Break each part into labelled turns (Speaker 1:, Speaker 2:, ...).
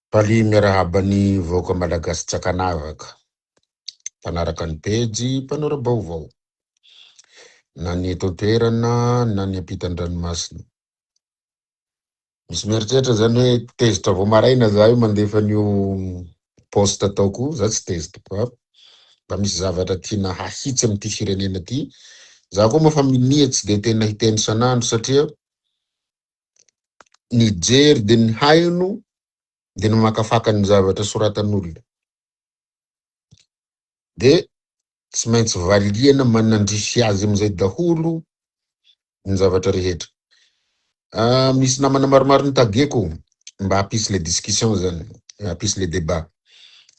Speaker 1: Paly miarahaba ny vahoaka malagasy Tsakanavaka, mpanaraka ny pejy, mpanora baovao, na ny eto an-toerana na ny ampitan-dranomasina. Misy mieritreritra zany hoe tezitra vao maraina za io mandefa an'io poste ataoko io, za tsy tezitra fa mba misy zavatra tiana hahitsy amin'ity firenena ty. Za koa moa fa minia tsy de tena hiteny sanandro satria ny jery de ny haino de ny makafaka ny zavatra soratan'olona. De tsy maintsy valiana manandrify azy amizay daholo ny zavatra rehetra. Misy namana maromaro nitageko mba hapisy le discussion zany, hapisy le débat.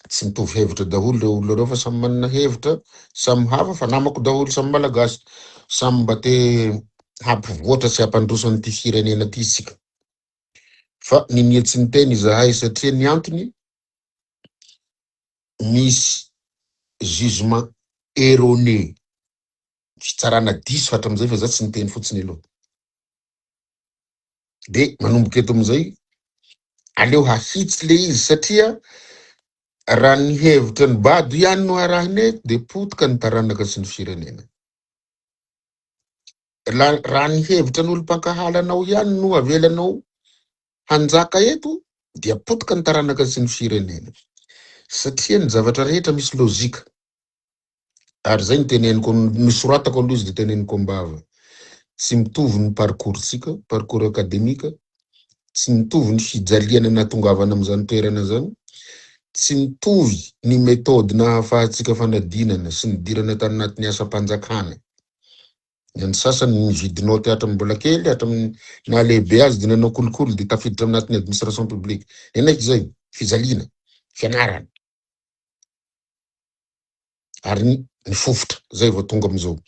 Speaker 1: Tsy mitovy hevitra daholo le olona reo fa samy manana hevitra samy hafa fa namako daholo samy malagasy, samy mba te hampivoatra sy hampandroso an'ity firenena ty sika. Fa ninietsy ny teny zahay satria ny antony misy jugement erroné, fitsarana diso hatramizay fa za tsy niteny fotsiny aloha. De manomboka eto amizay aleo hahitsy le izy satria raha ny hevitra ny bado ihany no arahiny eto de potika ny taranaka sy ny firenena. Raha ny hevitra n'olom-pankahalanao ihany no avelanao hanjaka eto dia potika ny taranaka sy ny firenena. Satria ny zavatra rehetra misy lozika. Ary zay niteneniko, nisoratako aloha izy de teneniko ambava. Tsy mitovy ny parcours sika, parcours akademika, tsy mitovy ny fijaliana natongavana amizany toerana zany, tsy mitovy ny méthode na ahafahantsika fanadinana sy nidirana tany anatin'ny asam-panjakana. Ny sasany nividinao teatra mbola kely, na lehibe azy de nanao kolikoly de tafiditra anatin'ny administration publique. Enaiky zay, fijaliana, fianarana. Ary ny fofotra, zay vao tonga amizao.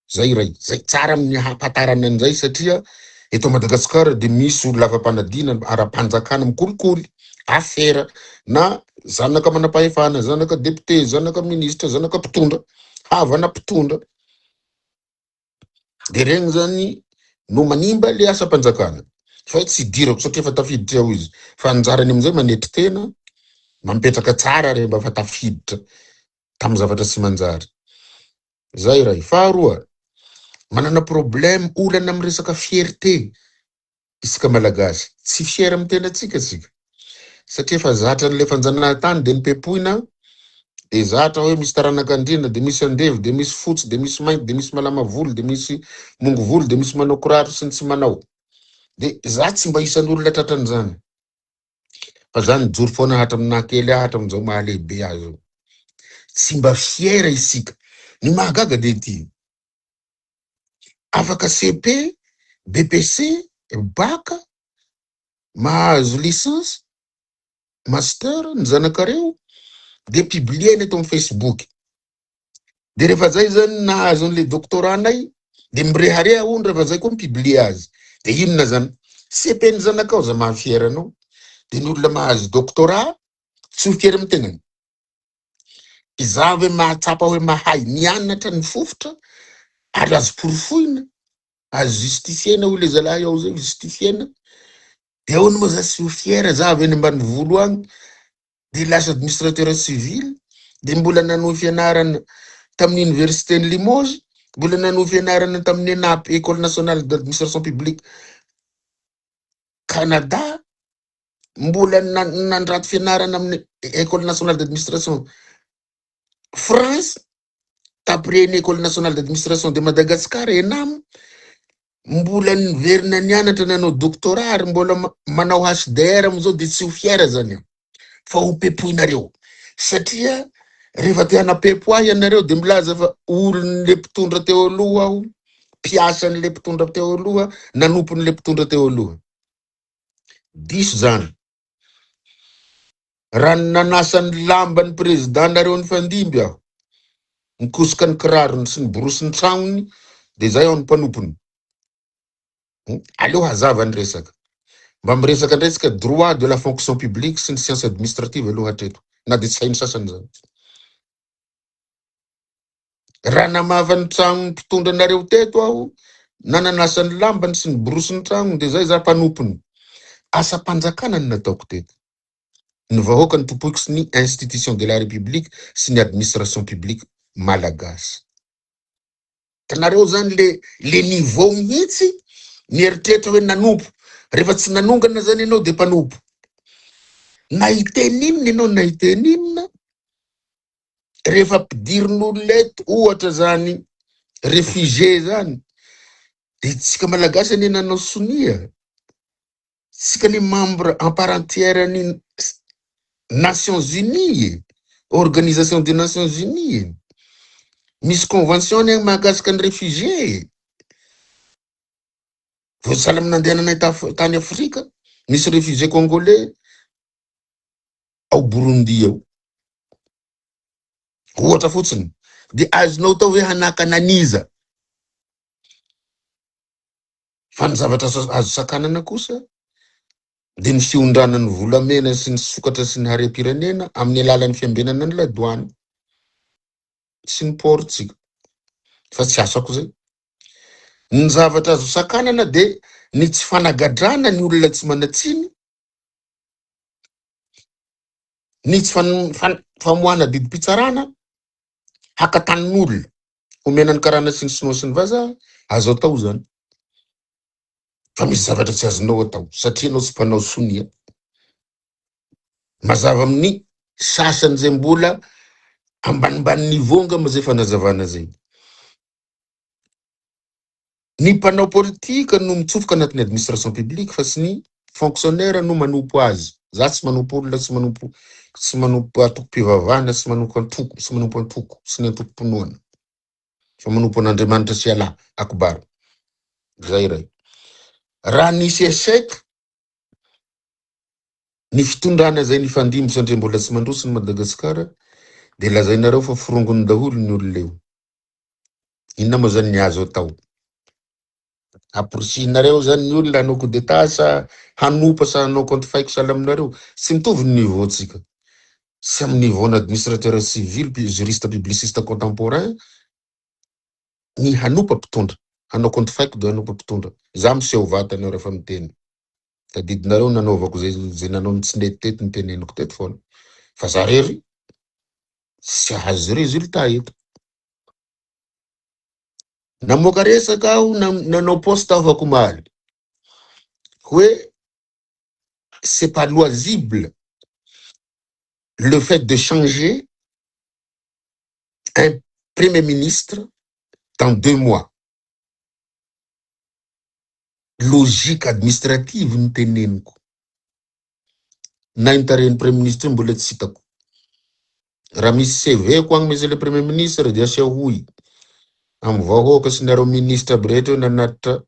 Speaker 1: Zay ray, zay tsara amin'ny hampatarana an'izay satria eto Madagasikara de misy olona afa-panadina ara-panjakana mikolikoly, afera, na zanaka manam-pahefana, zanaka député, zanaka ministre, zanaka mpitondra, havana mpitondra. De regny zany no manimba le asa-panjakana. Fa tsy dirako satria fa tafiditra ao izy. Fa anjarany amizay manetry tena, mampetraka tsara re mba fa tafiditra tamy zavatra tsy manjary. Zay ray. Faharoa, manana problème olana amy resaka fierté isika malagasy. Tsy fiera amy tena tsika sika. Satria fa zatra le fanjanahantany de nipepoina, de zatra hoe misy taranak'andriana, de misy andevy, de misy fotsy, de misy mainty, de misy malama volo, de misy mongo volo, de misy manao kiraro sy ny tsy manao. De za tsy mba isan'olona tratran'izany. Fa zany joro foana hatramina kely hatramizao mahalehibe azy. Tsy mba fiera isika. Ny mahagaga de ty. Afaka CP, BPC, baka, mahazo licence, master, ny zanakareo, de publier eto amin'ny Facebook. De rehefa zay zany nahazo an'le doctoranay, de mirehareha on rehefa zay koa mipublier azy. De inona zany? CP ny zanakao za mahafieranao. De ny olona mahazo doctorat, tsy ho fiera amy tegnany. Iza hoe mahatsapa hoe mahay nianatra ny fofotra, ary azo porofoina, azo justifiena ho le zalahy ao zay justifiena. De ahoana moa za tsy ho fiera za avy any ambany volo agny, de lasa administrateur civil, de mbola nanohy fianarana tamin'ny université ny Limoges, mbola nanohy fianarana tamin'ny ENAP, École nationale d'administration publique Canada, mbola nandrato fianarana amin'ny École nationale d'administration France, tapreny École nationale d'administration de Madagascar, ENAM, mbola niverina nianatra nanao doctorat, ary mbola manao HDR amizao de tsy ho fiera zany io. Fa ho pepoinareo. Satria rehefa te hanapepo ahy ianareo de milaza fa olon'le mpitondra teo aloha aho, mpiasan'le mpitondra teo aloha, nanompon'le mpitondra teo aloha. Diso zany. Raha nanasan'ny lambany présidentareo ny fandimby aho, nikosoka ny kirarony sy ny borosy ny tragnony, de zay aho ny mpanompony. Aleo hazava ny resaka. Mba miresaka ndresika droit de la fonction publique sy ny science administrative aloha hatreto. Na de tsy hainy sasany zany. Raha namava ny tragnony mpitondra anareo teto aho, na nanasany lambany sy ny borosy ny tragnony, de zay za mpanompony. Asa-panjakana ny nataoko teto. ny vahoaka ny topoky sy ny institution de la république sy ny administration publique malagasy. Tanareo zany le niveau mihitsy mieritreritra hoe nanompo, rehefa tsy nanongana zany ianao de mpanompo. Na iteninina ianao na iteninina, rehefa ampidirin'olo eto ohatra zany réfugié zany, de tsika malagasy ane nanao sonia, tsika ny membre en part entière ny Nations Unies, Organisation des Nations Unies, misy convention ny mahakasika ny réfugié. Voasala amin'andehananay tany Afrika, misy réfugié congolais ao Burundi ao. Ohatra fotsiny, de azonao tao hoe hanaka ananiza. Fa ny zavatra azo sakanana kosa, de ny fiondranan'ny volamena sy ny sokatra sy ny harem-pirenena amin'ny alalan'ny fiambenana ny ladoany sy ny portsika. Fa tsy asako zay. Ny zavatra azo sakanana de ny tsy fanagadrana ny olona tsy manatsiny, ny tsy famoahana didim-pitsarana, hakatan'olona, omena ny karana sy ny sinoa sy ny vazaha, azo atao zany. Fa misy zavatra tsy azonao atao, satria anao tsy mpanao sonia. Mazava amin'ny sasany zay mbola ambanimbany niveau nga mazay fanazavana zay. Ny mpanao politika no mitsofoka anatin'ny administration publique fa sy ny fonctionnaire no manompo azy. Za tsy manompo olona, tsy manompo atoko-pivavahana, tsy manompo antoko, sy ny antoko-ponoana. Fa manompo an'Andriamanitra sy Allah akbar. Zay ray. Raha nisy échec ny fitondrana zay ny fandimby satria mbola tsy mandroso ny Madagasikara, de lazainareo fa forongony daholo ny olon'eo. Inona moa zany ny azo atao? Aporosinareo zany ny olona hanao coup d'état sa hanopa sa hanao contre faiko sala aminareo. Tsy mitovy ny niveau tsika. Sy amin'ny niveau administrateur civil, juriste publiciste contemporain, ny hanopa mpitondra, hanao contre faiko de hanopa mpitondra. Za miseho vatana rehefa miteny. Tadidinareo nanaovako zay nanao ny tsy nety teto ny teneniko teto foana. Fa za rery sy ahazo résultat eto. Namoaka resaka aho nanao poste avako maly. Hoe c'est pas loisible le fait de changer un premier ministre dans 2 mois. Logique administrative ny teneniko. Na intareny premier ministre mbola tsy hitako. Raha misy CV ko agny misy le premier ministre dia asia hoy. Amin'ny vahoaka sy nareo ministre aby rehetra nanatitra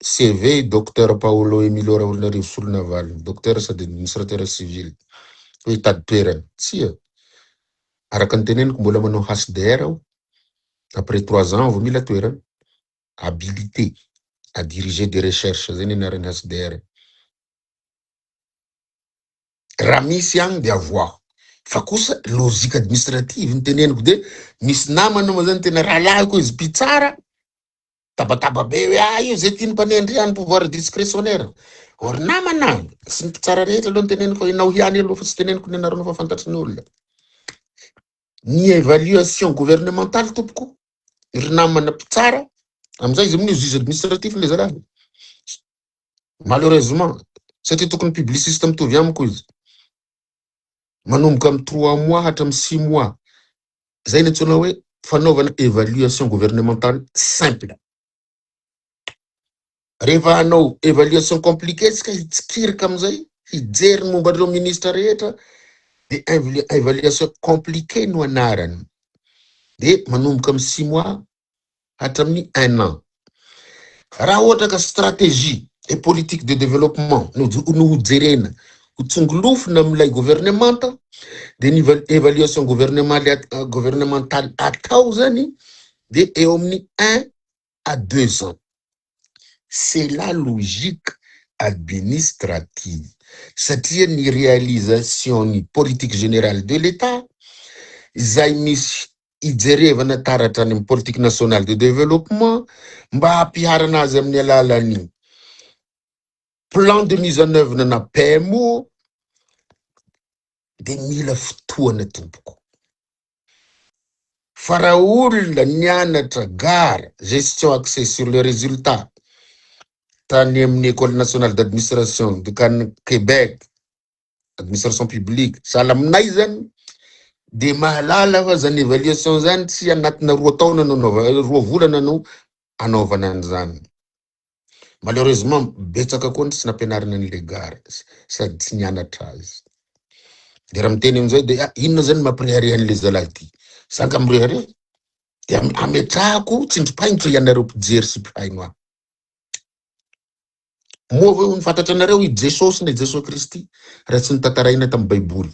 Speaker 1: CV docteur Paolo Emilio Raolinarivo Solonavalo, docteur sady administrateur civil. Hoe tady toerana. Tsia. Araka ny teneniko mbola manao HDR aho. Après 3 ans, vao mila toerana. Habilité à diriger des recherches. Zay ny anarany HDR. Raha misy agny de avoa. Fa kosa logique administrative ny teneniko de misy namana moa zany tena rahalahiko izy mpitsara. Tabataba be hoe io zay tiany mpanendry any pouvoir discrétionnaire. Or namana sy ny mpitsara rehetra aloha ny teneniko inao hiany aloha fa tsy teneniko ny anarano fa fantatry ny olona. Ny évaluation gouvernementale tompoko. Ry namana mpitsara amizay izy amin'ny juge administratif le zaraha. Malheureusement, satria tokony publiciste mitovy amiko izy. Manomboka amin'ny 3 mois hatramin'ny 6 mois. Zay ny antsoina hoe fanaovana évaluation gouvernementale simple. Rehefa hanao évaluation compliquée tsika hitsikirika amizay, hijery momba ireo ministre rehetra, de évaluation compliquée no anarany. De manomboka amin'ny 6 mois hatramin'ny 1 an. Raha ohatra ka stratégie et politique de développement no jerena ho tsongolofina amin'ilay gouvernemanta, de ny évaluation gouvernementale atao zany de eo amin'ny 1 à 2 ans. C'est la logique administrative. Satria ny réalisation ny politique générale de l'État zay misy ijerevana taratra ny politique nationale de développement mba hampiharana azy amin'ny alalan'ny plan de mise en œuvre na PMO de mila fotoana tompoko. Fa raha olona nianatra gara gestion axée sur les résultats tany amin'ny école nationale d'administration de Québec, administration publique, sahala aminay zany, de mahalala fa zany évaluation zany tsy anatina 2 taona anao 2 volana anao anaovana an'izany. Malheureusement betsaka koa tsy nampianarina an'le gara sady tsy nianatra azy. De raha miteny amin'izay de inona zany mampirehareha an'le zalahy ty? Sanga mirehareha de ametrahako tsindripainitra ianareo mpijery sy mpihaino ahy. Moa ny fantatra anareo i Jesosy na Jesosy Kristy raha tsy nitantaraina tamin'ny Baiboly.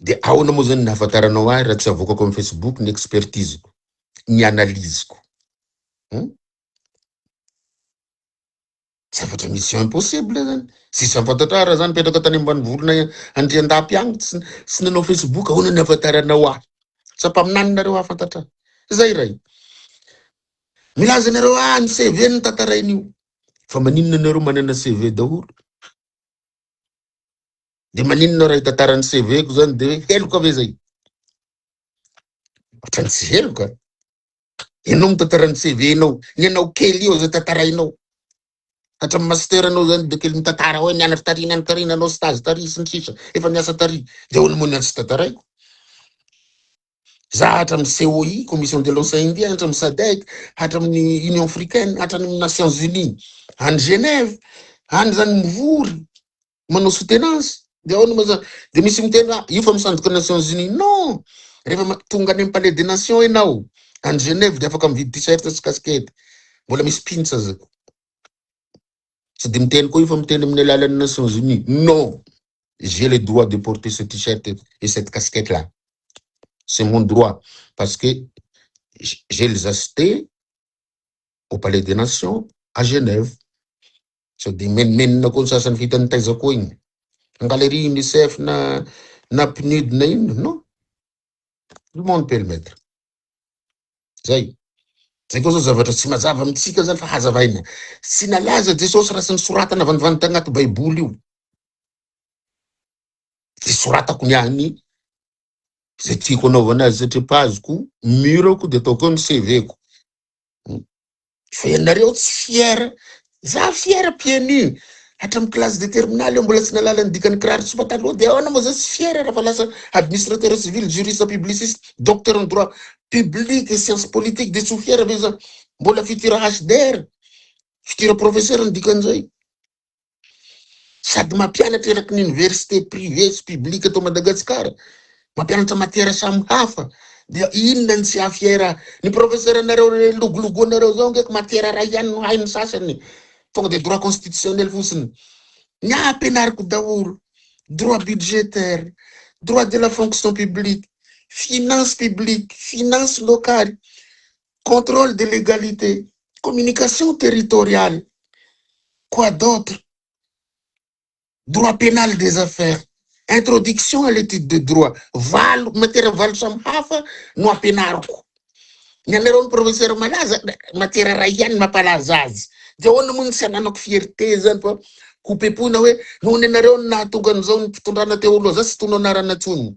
Speaker 1: De ahoana moa zany nahafantaranao ahy raha tsy avokako amin'ny Facebook ny expertise-ko, ny analyse-ko. Zavatra mission impossible zany. Sisy fantatra raha zany petraka tany ambanivolona Andriandapy agny tsy nanao Facebook, ahoana ny ahafantaranao ahy? Sapaminany nareo ahafantatra. Zay ray. Milaza nareo ny CV ny tantarain'io. Fa maninona nareo manana CV daholo? De maninona raha tantaran'ny CV ko zany de heloko ave zay. Ohatrany tsy heloka. Ianao mitantaran'ny CV anao, ny anao kely io zay tantarainao. Hatramin'ny master anao zany de kely mitantara hoe nianatra tarina anao stage tary sy ny sisa, efa niasa tary. De ahoana moa ny tsy tantaraiko? Za hatramin'ny COI, Commission de l'Océan Indien, hatramin'ny SADC, hatramin'ny Union Africaine, hatramin'ny Nations Unies, any Genève, any zany mivory, manao soutenance. De ahoana moa zany? De misy miteny io fa misandoka Nations Unies. Non! Rehefa tonga any amin'ny Palais des Nations enao, any Genève de afaka mividy t-shirt sy casquette. Mbola misy pinsa zay. Tsy de miteny koa io fa miteny amin'ny alalan'ny Nations Unies. Non! J'ai le droit de porter ce t-shirt et cette casquette-là. C'est mon droit. Parce que j'ai les achetés au Palais des Nations à Genève. So de men koa sasany vitany taizako igny. Galerie UNICEF na PNUD na ino, non? Le monde peut le mettre. Zay. Zay koa zao zavatra tsy mazava amitsika zany fa hazavaina. Tsy nalaza Jesosy raha sy nisoratana vandivandy tagnaty Baiboly io. De soratako niany zay tiako anaovana azy satria paziko murako de ataoko ny CV-ko. Fa ianareo tsy fier. Za fier PNU. Hatramin'ny classe de terminale mbola tsy nalala ny dikany kiraro sy pataloha. De ahoana moa zay tsy fier raha fa lasa administrateur civil, juriste, publiciste, docteur en droit public et sciences politiques. De tsy fier ave za mbola fitira HDR, fitira professeur ny dikan'izay. Sady mampianatra eraky ny université privée sy publique ato Madagasikara. Mampianatra matière samy hafa. De inona ny tsy afiera? Ny professeur anareo logologo anareo zao ngeky matière ray ihany no hainy sasany. Tonga de droit constitutionnel fotsiny. Ny ampianariko daholo. Droit budgétaire, droit de la fonction publique, finance publique, finance locale, contrôle de l'égalité, communication territoriale. Quoi d'autre? Droit pénal des affaires. Introduction à l'étude de droit. Matière valo samy hafa no ampianariko. Ny anareo ny professeur malaza matière ray ihany mampalaza azy. De ahoana moa tsy ananako fierté zany fa kopepoina hoe nohony anareo nahatonga an'izao ny fitondrana teo aloha. Za tsy tono anarana tsony.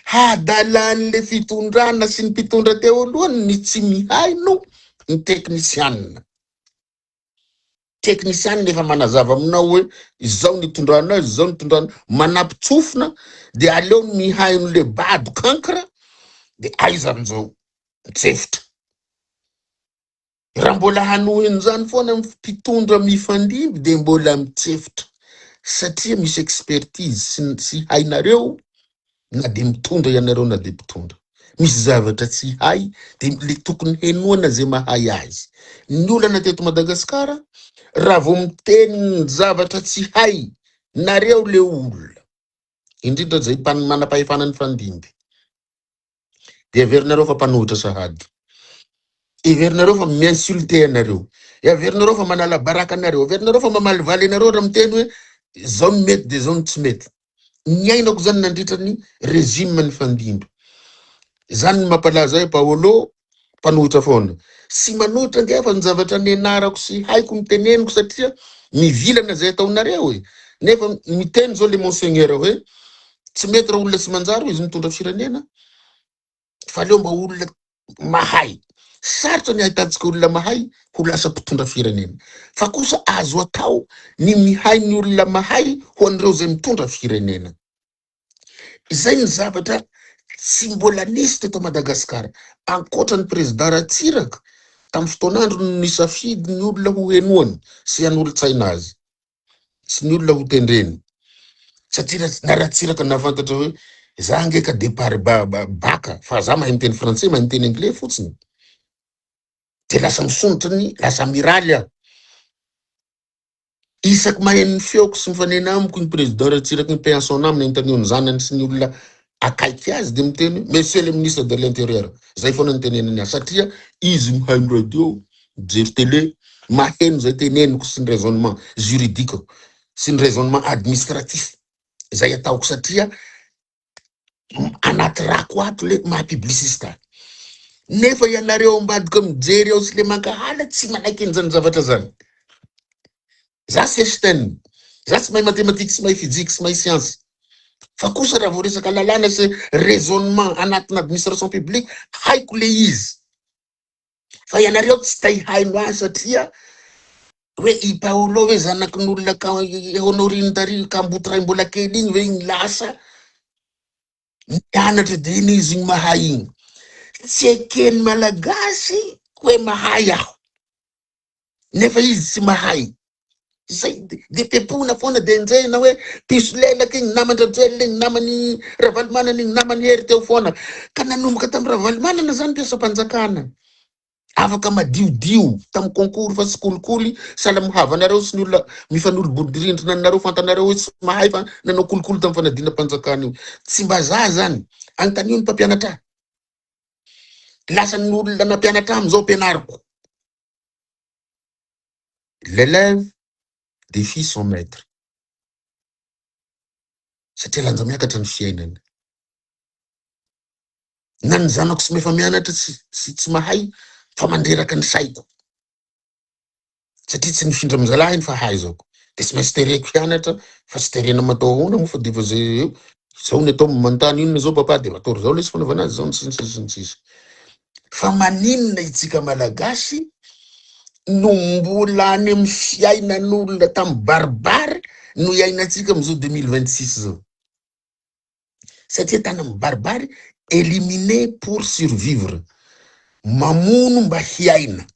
Speaker 1: Hadalan'le fitondrana sy ny mpitondra teo alohany ny tsy mihaino ny teknisianina. Teknisianina efa manazava aminao hoe izao ny tondrana, izao ny tondrana, manampitsofina de aleo mihaino le bado kankra de aiza amin'izao mitsefitra. Raha mbola hanohiny zany foana mpitondra mifandimby de mbola mitsefitra satria misy expertise sy hainareo na de mitondra ianareo na de mpitondra. Misy zavatra tsy hay de le tokony henoana zay mahay azy. Ny olana teto Madagasikara raha vao miteny ny zavatra tsy hay nareo le olona indrindra zay manam-pahefana ny fandimby de averinareo fa mpanohitra sahady. Everinareo fa miinsulte anareo. Everinareo fa manala baraka anareo. Everinareo fa mamalivaly anareo raha miteny hoe zao ny mety de zao ny tsy mety. Ny ainako zany nandritra ny régime ny fandimby. Zany ny mampalaza hoe Paolo mpanohitra foana. Sy manohitra nge fa ny zavatra nianarako sy haiko miteneniko satria mivilana zay ataonareo e. nefa miteny zao le monseigneur hoe tsy mety raha olona tsy manjary izy mitondra firenena fa leo mba olona mahay. Sarotra ny ahitantsika olona mahay ho lasa mpitondra firenena, fa kosa azo atao ny mihay ny olona mahay ho an'ireo zay mitondra firenena. Izay ny zavatra tsy mbola nisy teto Madagasikara, ankoatra ny president Ratsiraka tamin'ny fotoanandro no nisafidy ny olona ho henoany sy hanolo-tsaina azy sy ny olona ho tendreny. Satria na Ratsiraka nafantatra hoe za angeka départ baka fa za mahay miteny français mahay miteny anglais fotsiny, de lasa misonitra ny lasa amiraly aho. Isaky mahay ny feoko sy mifanena amiko ny president Ratsiraka ny paix à son âme nentany ny zanany sy ny olona akaiky azy de miteny monsieur le ministre de l'intérieur, zay foana ny teneniny azy satria izy mihay ny radio, mijery télé, maheno zay teneniko sy ny raisonnement juridique sy ny raisonnement administratif zay ataoko satria anaty rako ato le maha-publiciste. Nefa ianareo ambadika mijery ao sy le mankahala tsy manaiky an'izany zavatra zany. Za tsy Einstein, za tsy mahay mathématique, tsy mahay physique, tsy mahay science. Fa kosa raha vao resaka lalàna sy raisonnement anatin'ny administration publique haiko le izy. Fa ianareo tsy ta hihaino azy satria hoe i Paolo hoe zanaky n'olona Honorine tary Kambotra mbola kely igny hoe igny lasa mianatra de iny izy igny mahay igny. Tsy ekeny malagasy hoe mahay aho nefa izy tsy mahay. Zay de pepona foana de enjena hoe piso lelaka igny naman-dradrelina igny namany Ravalomanana igny namany hery teo foana ka nanomboka tamin'ny Ravalomanana zany mpiasam-panjakana afaka madiodio tamin'ny concours fa tsy kolikoly sala mihavanareo sy ny olona mifanolo-bodirindrina anareo fantanareo hoe tsy mahay fa nanao kolikoly tamin'ny fanadina mpanjakana io. Tsy mba za zany antanio ny mpampianatra lasa ny olona nampianatra amizao mpianariko. L'élève défie son maître. Satria lanja miakatra ny fiainany. Na ny zanako tsy mefa mianatra tsy mahay fa mandreraka ny saiko. Satria tsy nifindra amizalahy fa haizako. De tsy maintsy tereko hianatra fa tsy terena matao ahoana mo fa de fa zay eo. Zao ny atao manontany inona zao papa de matoro zao lesy fanaovana azy zao ntsisy. Fa maninona itsika malagasy no mbola any amin'ny fiainan'olona tamin'ny baribary no iainatsika amizao 2026 zao. Satria tany amin'ny baribary éliminé pour survivre. Mamono mba hiaina.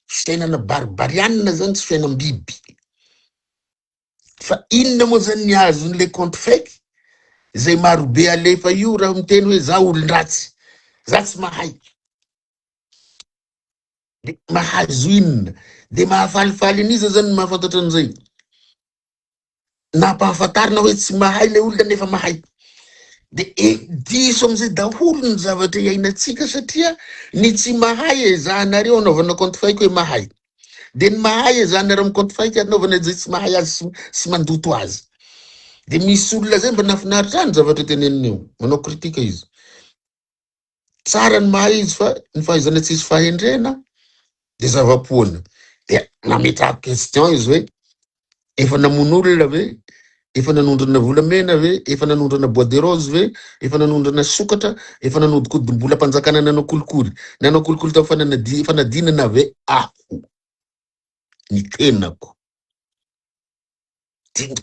Speaker 1: Fiainana baribarianina zany tsy fiainan-biby. Fa inona moa zany ny azon'le compte fake zay maro be alefa io raha miteny hoe za olon-dratsy, za tsy mahay. De mahazo inona de mahafalifaly an'iza zany mahafantatra an'izay. Nampahafantarina hoe tsy mahay le olona nefa mahay. De diso amizay daholo ny zavatra iainatsika satria ny tsy mahay ezahanareo anaovana compte fake hoe mahay. De ny mahay ezahanareo amin'ny compte fake anaovana zay tsy mahay azy sy mandoto azy. De misy olona zay mba nafinaritra ny zavatra teneniny eo, manao kritika izy. Tsara ny mahay izy fa ny fahaizana tsisy fahendrena de zava-poana. De nametraka question izy hoe efa namono olona ve? Efa nanondrana volamena ve? Efa nanondrana bois de rose ve? Efa nanondrana sokatra? Efa nanodikodim-bola mpanjakana nanao kolikoly? Nanao kolikoly tamin'ny fanadinana ve? Aho ny tenako.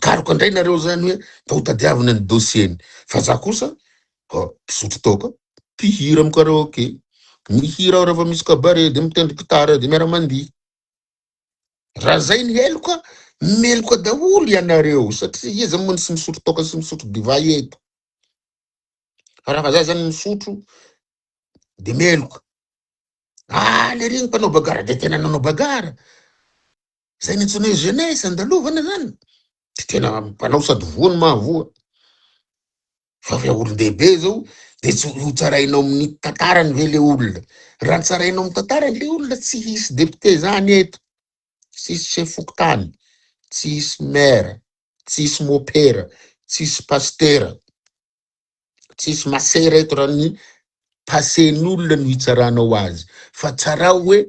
Speaker 1: Karoko andray nareo zany hoe tao tadiavina ny dossier-ny. Fa za kosa pisotro toka, mpihira amin'ny karaoke. Mihira aho raha fa misy kabare de mitendry gitara de miara mandihy. Raha zay ny heloka, meloka daholo ianareo satria iza moa sy misotro toka sy misotro divay eto. Fa raha za zany misotro de meloka. Le regny mpanao bagara de tena nanao bagara. Zay ny antsoina hoe jeunesse andalovana zany. De tena mpanao sady voa ny mahavoa. Fa avy olon-dehibe zao de tsy ho tsarainao amin'ny tantarany ve le olona. Raha tsarainao amin'ny tantarany le olona tsy hisy député zany eto, tsy hisy chef fokontany, tsy hisy maire, tsy hisy mopera, tsy hisy pasteur, tsy hisy masera eto raha ny pasen'olona no hitsaranao azy. Fa tsarao hoe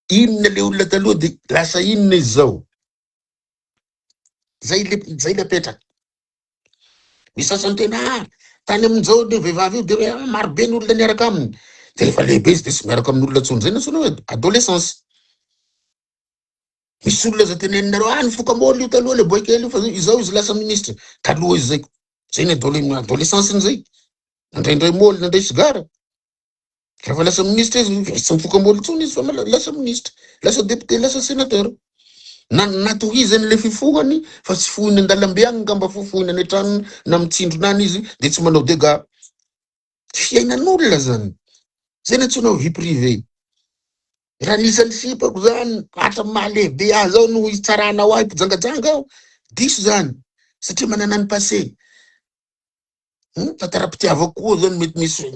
Speaker 1: inona le olona taloha de lasa inona izy zao. Zay le apetraka. Misy sasany tena tany amin'izao le vehivavy io de maro be n'olona miaraka aminy. De rehefa lehibe izy de tsy miaraka amin'olona tsony zay na tsony hoe adolescence. Misy olona za tenenareo nifoka-môly io taloha le boy kely io fa izao izy lasa ministre. Taloha izy zay. Zay ny adolescence zay. Nandray môly, nandray sigara. Rehefa lasa ministre izy, tsy mifoka-môly tsony izy fa lasa ministre, lasa député, lasa sénateur. Natohizany le fifohany fa tsy fohiny an-dalambe agny ngamba fofohiny any an-trano na mitsindronany izy de tsy manao dégâts. Fiainan'olona zany. Zay n'antsoina vie privée. Raha nisan'ny sipako zany hatramin'ny mahalehibe ahy zao no hitsarana ahy mpijangajanga aho. Diso zany satria manana ny passé. Tantara-pitiavako koa zany mety misy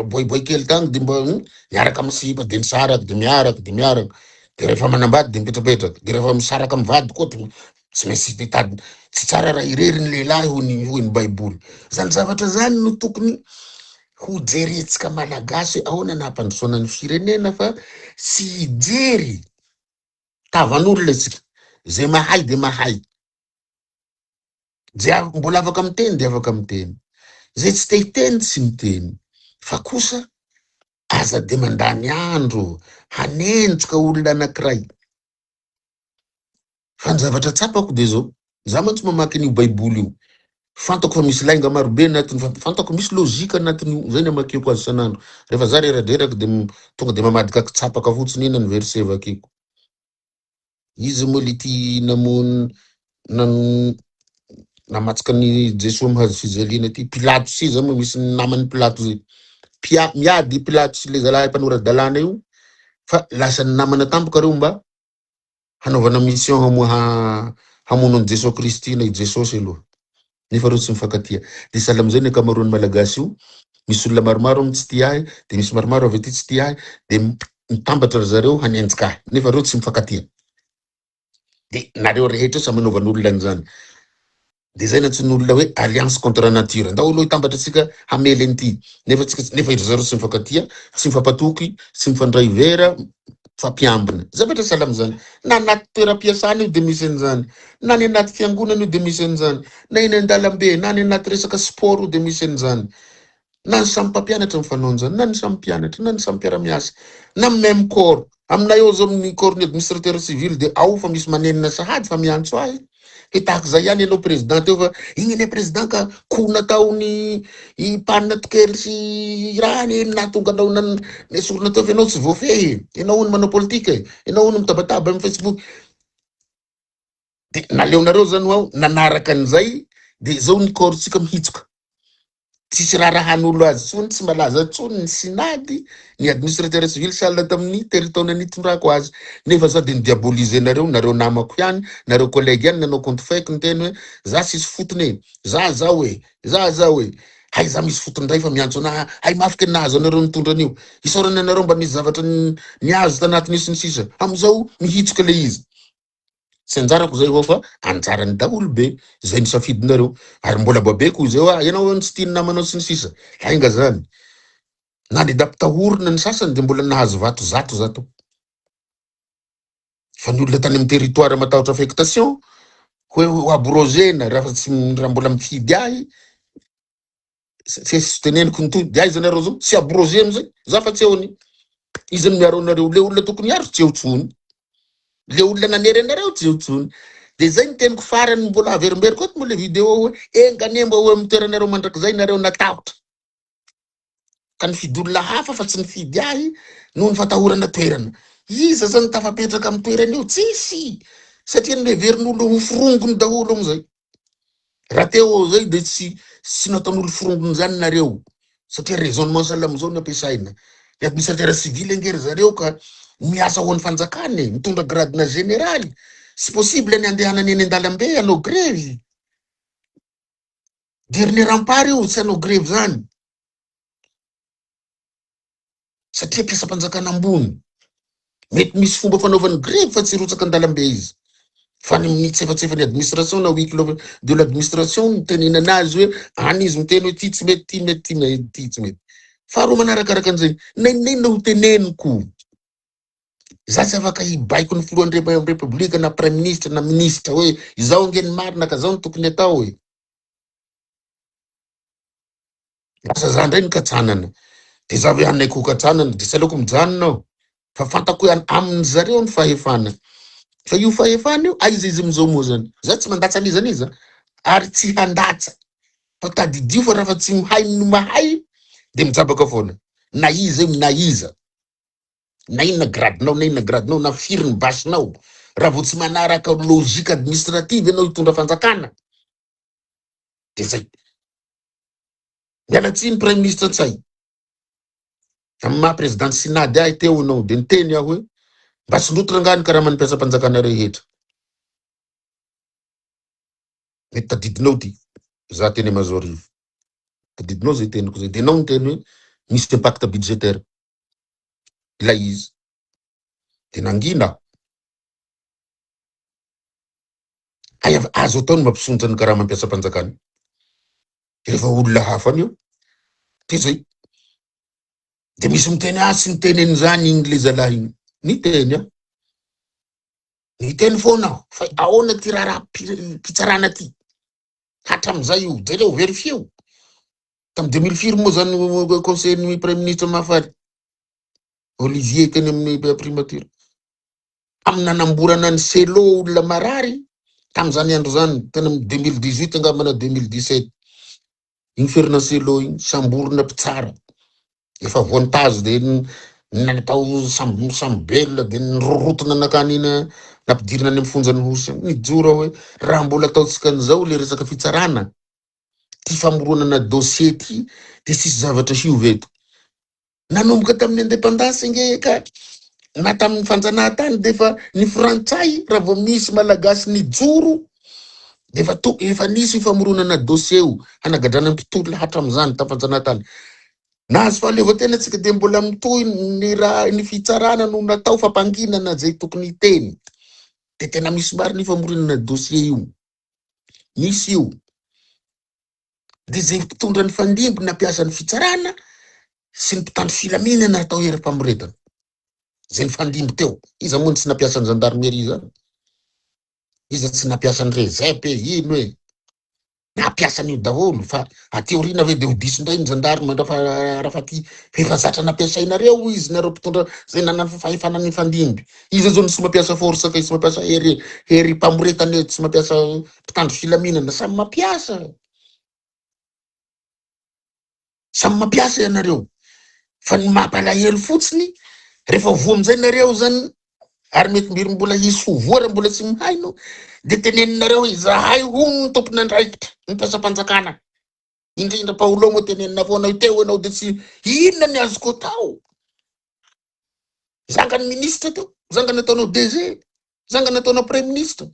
Speaker 1: boy kely tagny de mba miaraka amin'ny sipa de misaraka de miaraka de miaraka. De rehefa manambady de mipetrapetraka. De rehefa misaraka amin'ny vady koa tsy maintsy mitady. Tsy tsara raha irery ny lehilahy hoy ny baiboly. Zany zavatra zany no tokony ho jeretsika malagasy ahoana nampandrosoana ny firenena fa tsy hijery tavan'olona isika. Zay mahay de mahay. Zay mbola afaka miteny de afaka miteny. Zay tsy te-hiteny tsy miteny. Fa kosa aza de mandany andro hanenjika olona anankiray. Fa ny zavatra tsapako de zao, za mantsy mamaky an'io baiboly io. Fantako fa misy lainga maro be anatiny, fantako misy lôjika anatiny, zay ny amakiko azy sanandro. Rehefa za reradreraka de tonga de mamadika tsapaka fotsiny ina ny verset vakiko. Izy moa lity namatsika ny Jesosy mahazo fijaliana ty Pilato si zany moa misy namany Pilato zay. Miady Pilato sy le zalahy mpanora-dalàna io fa lasa namana tampoka reo mba hanaovana mission hamono an Jesosy Kristy na i Jesosy aloha. Nefa reo tsy mifankatia. De sahala amizay ny akamaroan'ny malagasy io, misy olona maromaro amin'ny tsy tia ahy, de misy maromaro avy aty tsy tia ahy, de mitambatra zareo hanenjika ahy. Nefa reo tsy mifankatia. De nareo rehetra samy manovan'olona an'izany. De zay n'antsoin'olona hoe alliance contre nature. Ndao aloha hitambatra antsika hamely an'ity. Nefa iry zareo tsy mifankatia, tsy mifampatoky, tsy mifandray vera, fampiambina. Zavatra sahala am'izany. Na anaty toeram-piasana io de misy an'izany. Na ny anaty fiangonana io de misy an'izany. Na eny an-dalambe, na ny anaty resaka sport io de misy an'izany. Na ny samy mpampianatra mifanao an'izany, na ny samy mpianatra, na ny samy mpiara-miasa, na même corps. Aminay eo zao amin'ny corps ny administrateur civil de ao fa misy manenina sahady fa miantso ahy. Hitako zay ihany ianao président teo fa igny ane président ka ko nataony panina tokely sy raha ny nahatonga anao nesorina teo fa ianao tsy voafehy, ianao ny manao politika, ianao ny mitabataba amin'ny Facebook. De naleonareo zany ao nanaraka an'izay de zao ny corps-tsika mihitsoka. Tsisy raha rahan'olo azy tsony, tsy malaza tsony ny sinady, ny administrateur civil sahala tamin'ny telo-taona nitondrako azy. Nefa za de nidiabolize nareo namako ihany, nareo collègue ihany nanao compte fake niteny hoe za sisy fotony e, za hoe, hay za misy fotony ndray fa miantso anahy, hay mafika nahazo anareo nitondra an'io. Isaorana anareo mba nisy zavatra niazo tanatiny io sy ny sisa. Amizao mihitsoka le izy. Sy anjarako zay avao fa anjarany daholo be zay nisafidinareo. Ary mbola babeko zay hoe ianao tsy tiany namanao sy ny sisa. Hainga zany. Na de dampitahorina ny sasany de mbola nahazo vato zato. Fa ny olona tany amin'ny territoire matahotra affectation, hoe abrogena raha mbola mifidy ahy. Tsy teneniko nitody ahy zanareo zao, tsy abrogé amizay, za fa tsy eo any. Izy miaro anareo, le olona tokony aro tsy eo tsony. Le olona nanery anareo tsy eo tsony. De zay ny teniko farany mbola averimberiko ato moa le vidéo hoe enganemba hoe mitoeranareo mandrakizay nareo natahotra. Ka nifidy olona hafa fa tsy nifidy ahy noho ny fatahorana toerana. Iza zany tafapetraka amin'ny toerana io? Tsisy. Satria ny leverin'olo ho forongony daholo amizay. Raha teo zay de tsy nataon'olo forongony zany nareo. Satria raisonnement sahala amizao nampiasaina. Ny administrateur civil angery zareo ka miasa ho an'ny fanjakany, mitondra gradena général. Tsy possible ny andehanany eny an-dalambe anao grevy. Dernier rempart io tsy anao grevy zany. Satria mpiasam-panjakana ambony. Mety misy fomba fanaovany grevy fa tsy rotsaka an-dalambe izy. Fa ny mitsefatsefany administration na huis clos de l'administration nitenenana azy hoe any izy miteny hoe ty tsy mety, ty mety, ty tsy mety. Faharoa manarakaraka an'izay, nainona ho teneniko? Za tsy afaka hibaiko ny filohan'ny republika na prime ministre na ministre hoe izao angeny marina ka zao ny tokony atao hoe. Lasa za ndray ny katsanana. De za hoe anay koa katsanana de saloko mijanona aho. Fa fantako hoe amin'ny zareo ny fahefana. Fa io fahefana io aiza izy amizao moa zany. Za tsy mandatsa an'iza ary tsy handatsa. Fa tadidio fa raha fa tsy mahay no mahay de mijabaka foana. Na iza io na iza. Na inona gradinao na inona gradinao na firy ny basinao. Raha vao tsy manaraka logika administrative ianao hitondra fanjakana. De zay. Miala tsiny prime ministre Ntsay. Amin'ny maha presidente synady ahy teo anao de niteny aho hoe mba tsy loto rangany karaha mampiasa mpanjakana rehetra. Mety tadidinao ty. Za teny Mazorivo. Tadidinao zay teniko zay. De anao niteny hoe misy impact budgétaire. Ilay izy. De nangina. Azo atao ny mampisonja ny karaha mampiasa mpanjakana. Rehefa olona hafa io. De zay. De misy miteny sy niteny zany iny le zalahy iny. Niteny aho. Niteny foana aho. Fa ahoana ty raha pitsarana ty. Hatramizay io. Jereo verifio. Tam 2000 moa zany conseil prime ministre Mahafaly. Olivier teny amin'ny primature. Amin'ny nanamborana ny selo olona marary. Tam'zany andro zany. Tena 2018 angambana 2017. Iny ferina selo iny. Samborona pitsara. Efa voantazo de natao sambela de nirorotona nakanina nampidirina any amin'ny fonjany hosy. Nijoro hoe raha mbola ataotsika an'izao le resaka fitsarana. Ty famoronana dossier ty de sisy zavatra hioveto. Nanomboka tamin'ny indépendance nge ka na tamin'ny fanjanahantany de fa ny frantsay raha vao misy malagasy nijoro de efa nisy famoronana dossier io hanagadrana mpitolo hatramizany tamin'ny fanjanahantany. Nahazo fahaleovantena tsika de mbola mitohy ny fitsarana no natao fampanginana zay tokony hiteny. De tena misy marina famoronana dossier io. Misy io. De zay mpitondra ny fandimby nampiasa ny fitsarana sy ny mpitandro filaminana natao herim-pamoretana. Zay ny fandimby teo. Iza moa tsy nampiasa ny gendarmerie zany. Iza tsy nampiasa ny reserve ino hoe. Nampiasa n'io daholo fa aty aoriana ve de ho diso ndray ny gendarme raha fa ty efa zatra nampiasainareo izy nareo mpitondra zay nanano fahefana ny fandimby. Iza zao tsy mampiasa force ka tsy mampiasa hery pamoretana tsy mampiasa mpitandro filaminana samy mampiasa. Samy mampiasa ianareo. Fa ny mampalahelo fotsiny rehefa voa amizay nareo zany ary mety mbiry mbola hisy hovoara mbola tsy mihaino de teneninareo izahay hono ny tompony andraikitra mampiasa mpanjakana. Indrindra Paolo moa tenenina foana teo anao de tsy inona ny azoko atao. Zangany ministre teo, zangany ataonao DG, zangany ataonao premier ministre.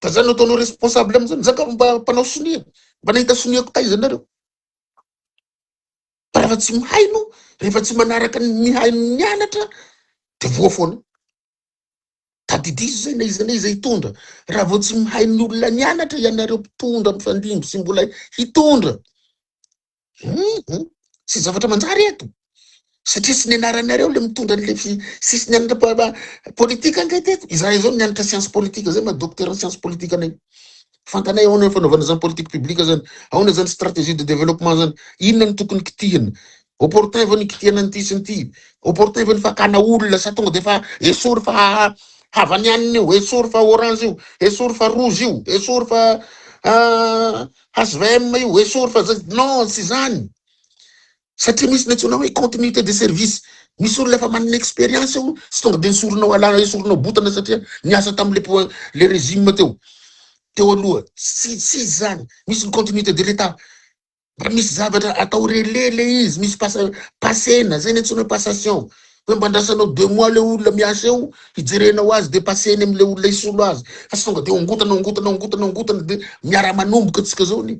Speaker 1: Fa zany ataonao responsable amizany, zaka mba mpanao sonia, mba nahita soniako taiza nareo. Fa rehefa tsy mihaino, rehefa tsy manaraka ny mihaino mianatra, de voa foana. Tadidiso zay na iza na iza hitondra. Raha vao tsy mihaino ny olona nianatra ianareo mpitondra amin'ny fandimby sy mbola hitondra. Sy zavatra manjary eto. Satria sy nianaranareo le mitondra le sisy nianatra politika angaity eto. Izahay zao nianatra science politique zay ma docteur en science politique anay. Fantanay ahoana fanaovana zany politique publique zany. Ahoana zany stratégie de développement zany. Inona ny tokony kitihina. Opportun va ny kitihana ny ty sy ny ty. Opportun va ny fakana olona sa tonga de fa esory fa havanianina io, esory fa orange io, esory fa rouge io, esory fa HVM io, esory fa non sy zany. Satria misy natsona hoe continuité de service. Misy olona fa manana expérience io, sy tonga de nsorinao alana, esorinao botana satria niasa tamin'le le régime teo. Teo aloha, sy zany. Misy ny continuité de l'état. Misy zavatra atao relele izy, misy pasena, zay natsona passation. Hoe mba andrasanao 2 mois le olona miasa eo, hijerenao azy de passeny am'le olona isolo azy. Fa sy tonga de ongotana de miara manomboka atsika zao ni.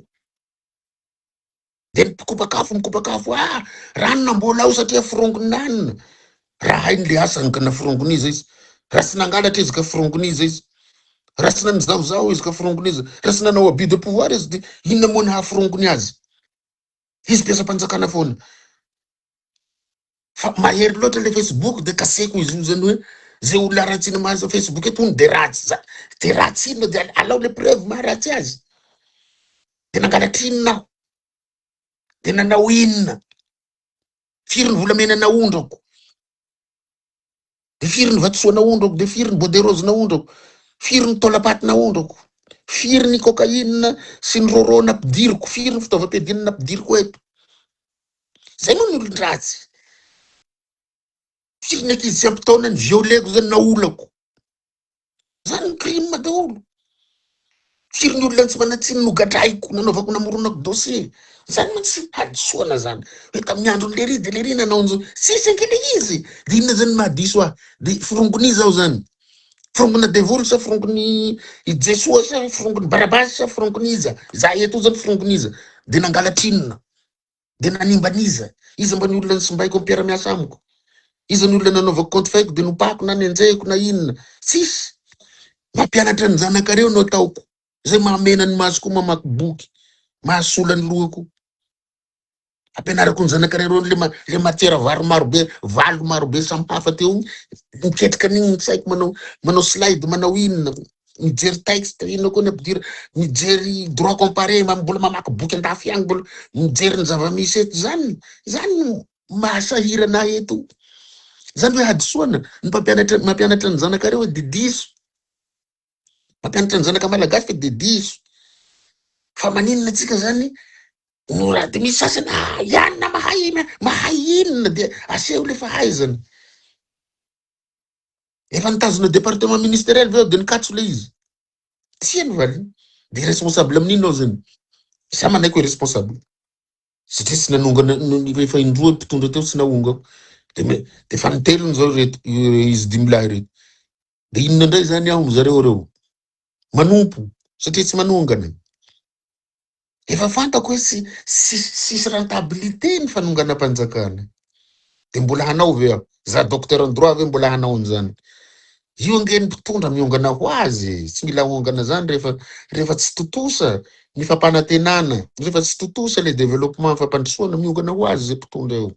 Speaker 1: De mikopakafo, ranona mbola ao satria firongonanina. Raha hainy le asany ka na firongoniza izy. Raha sy nangalatra izy ka firongoniza izy. Raha sy nanizao izy ka firongoniza. Raha sy nanao abus de pouvoir izy de inona moa ny hafirongony azy. Izy mpiasa mpanjakana foana. Fa mahery loatra le Facebook de kaseko izy io zany hoe zay olona ratsy mahazo Facebook eto de ratsy de ratsy ino de alao le preuve maharatsy azy de nangalatrinina aho de nanao inona firy ny volamena naondrako de firy ny vatosoa naondrako de firy ny boderose naondrako firy ny tolapaty naondrako firy ny cocaïne sy ny roro nampidiriko firy ny fitaovam-piadina nampidiriko eto zay moa ny olon-dratsy firy ny ankizy sy ampitaona ny violeko zany naolako zany ny crime daholo firy ny olona tsy manatsiny nogadraiko nanaovako namoronako dossier zany mantsy hadisoana zany hoe tamin'ny andro leri de leri nanao sisy ankele izy de inona zany mahadiso ah de firongony zao zany firongona devoly sa firongony Jesoa sa firongony Barabasy sa firongony iza za eto zany firongony iza de nangalatrinina de nanimbaniza iza mba ny olona ny simbaiko ampiara-miasa amiko iza ny olona nanaovako compte faiko de nopako na nenjeko na inona sisy mampianatra ny zanakareo no ataoko zay mamena ny masoko mamaky boky mahasola ny lohako ampianarako ny zanakareo le matiera valo marobe samy hafa teo miketrika an'igny tsy haiko manao slide manao inona mijery texte inona koa ny ampidira mijery droit comparé mbola mamaky boky andafy agny mbola mijery ny zava-misy eto zany mahasahira na eto zany hoe hadisoana ny mampianatra ny zanakareo de diso mampianatra ny zanaka malagasy fe de diso fa maninona tsika zany no raha de misy sasany ianona mahay inona de aseho le fahaizany efa nitazona département ministériel veo de nikatso le izy tiany valy de responsable amin'ino ao zany sa manaiko hoe responsable satria tsy nanongana efa indroa mpitondra teo tsy naongako de fa nitelony zao reto izy dimlahy reto de inona ndray zany aho zareo reo manompo satria tsy manongana efa fantako hoe sisy rentabilité ny fanonganam-panjakana de mbola hanao ve aho za docteur en droit ve mbola hanao an'izany io angeny mpitondra miongana ho azy tsy mila hongana zany rehefa tsy totosa ny fampanantenana rehefa tsy totosa le développement fampandrosoana miongana ho azy zay mpitondra eo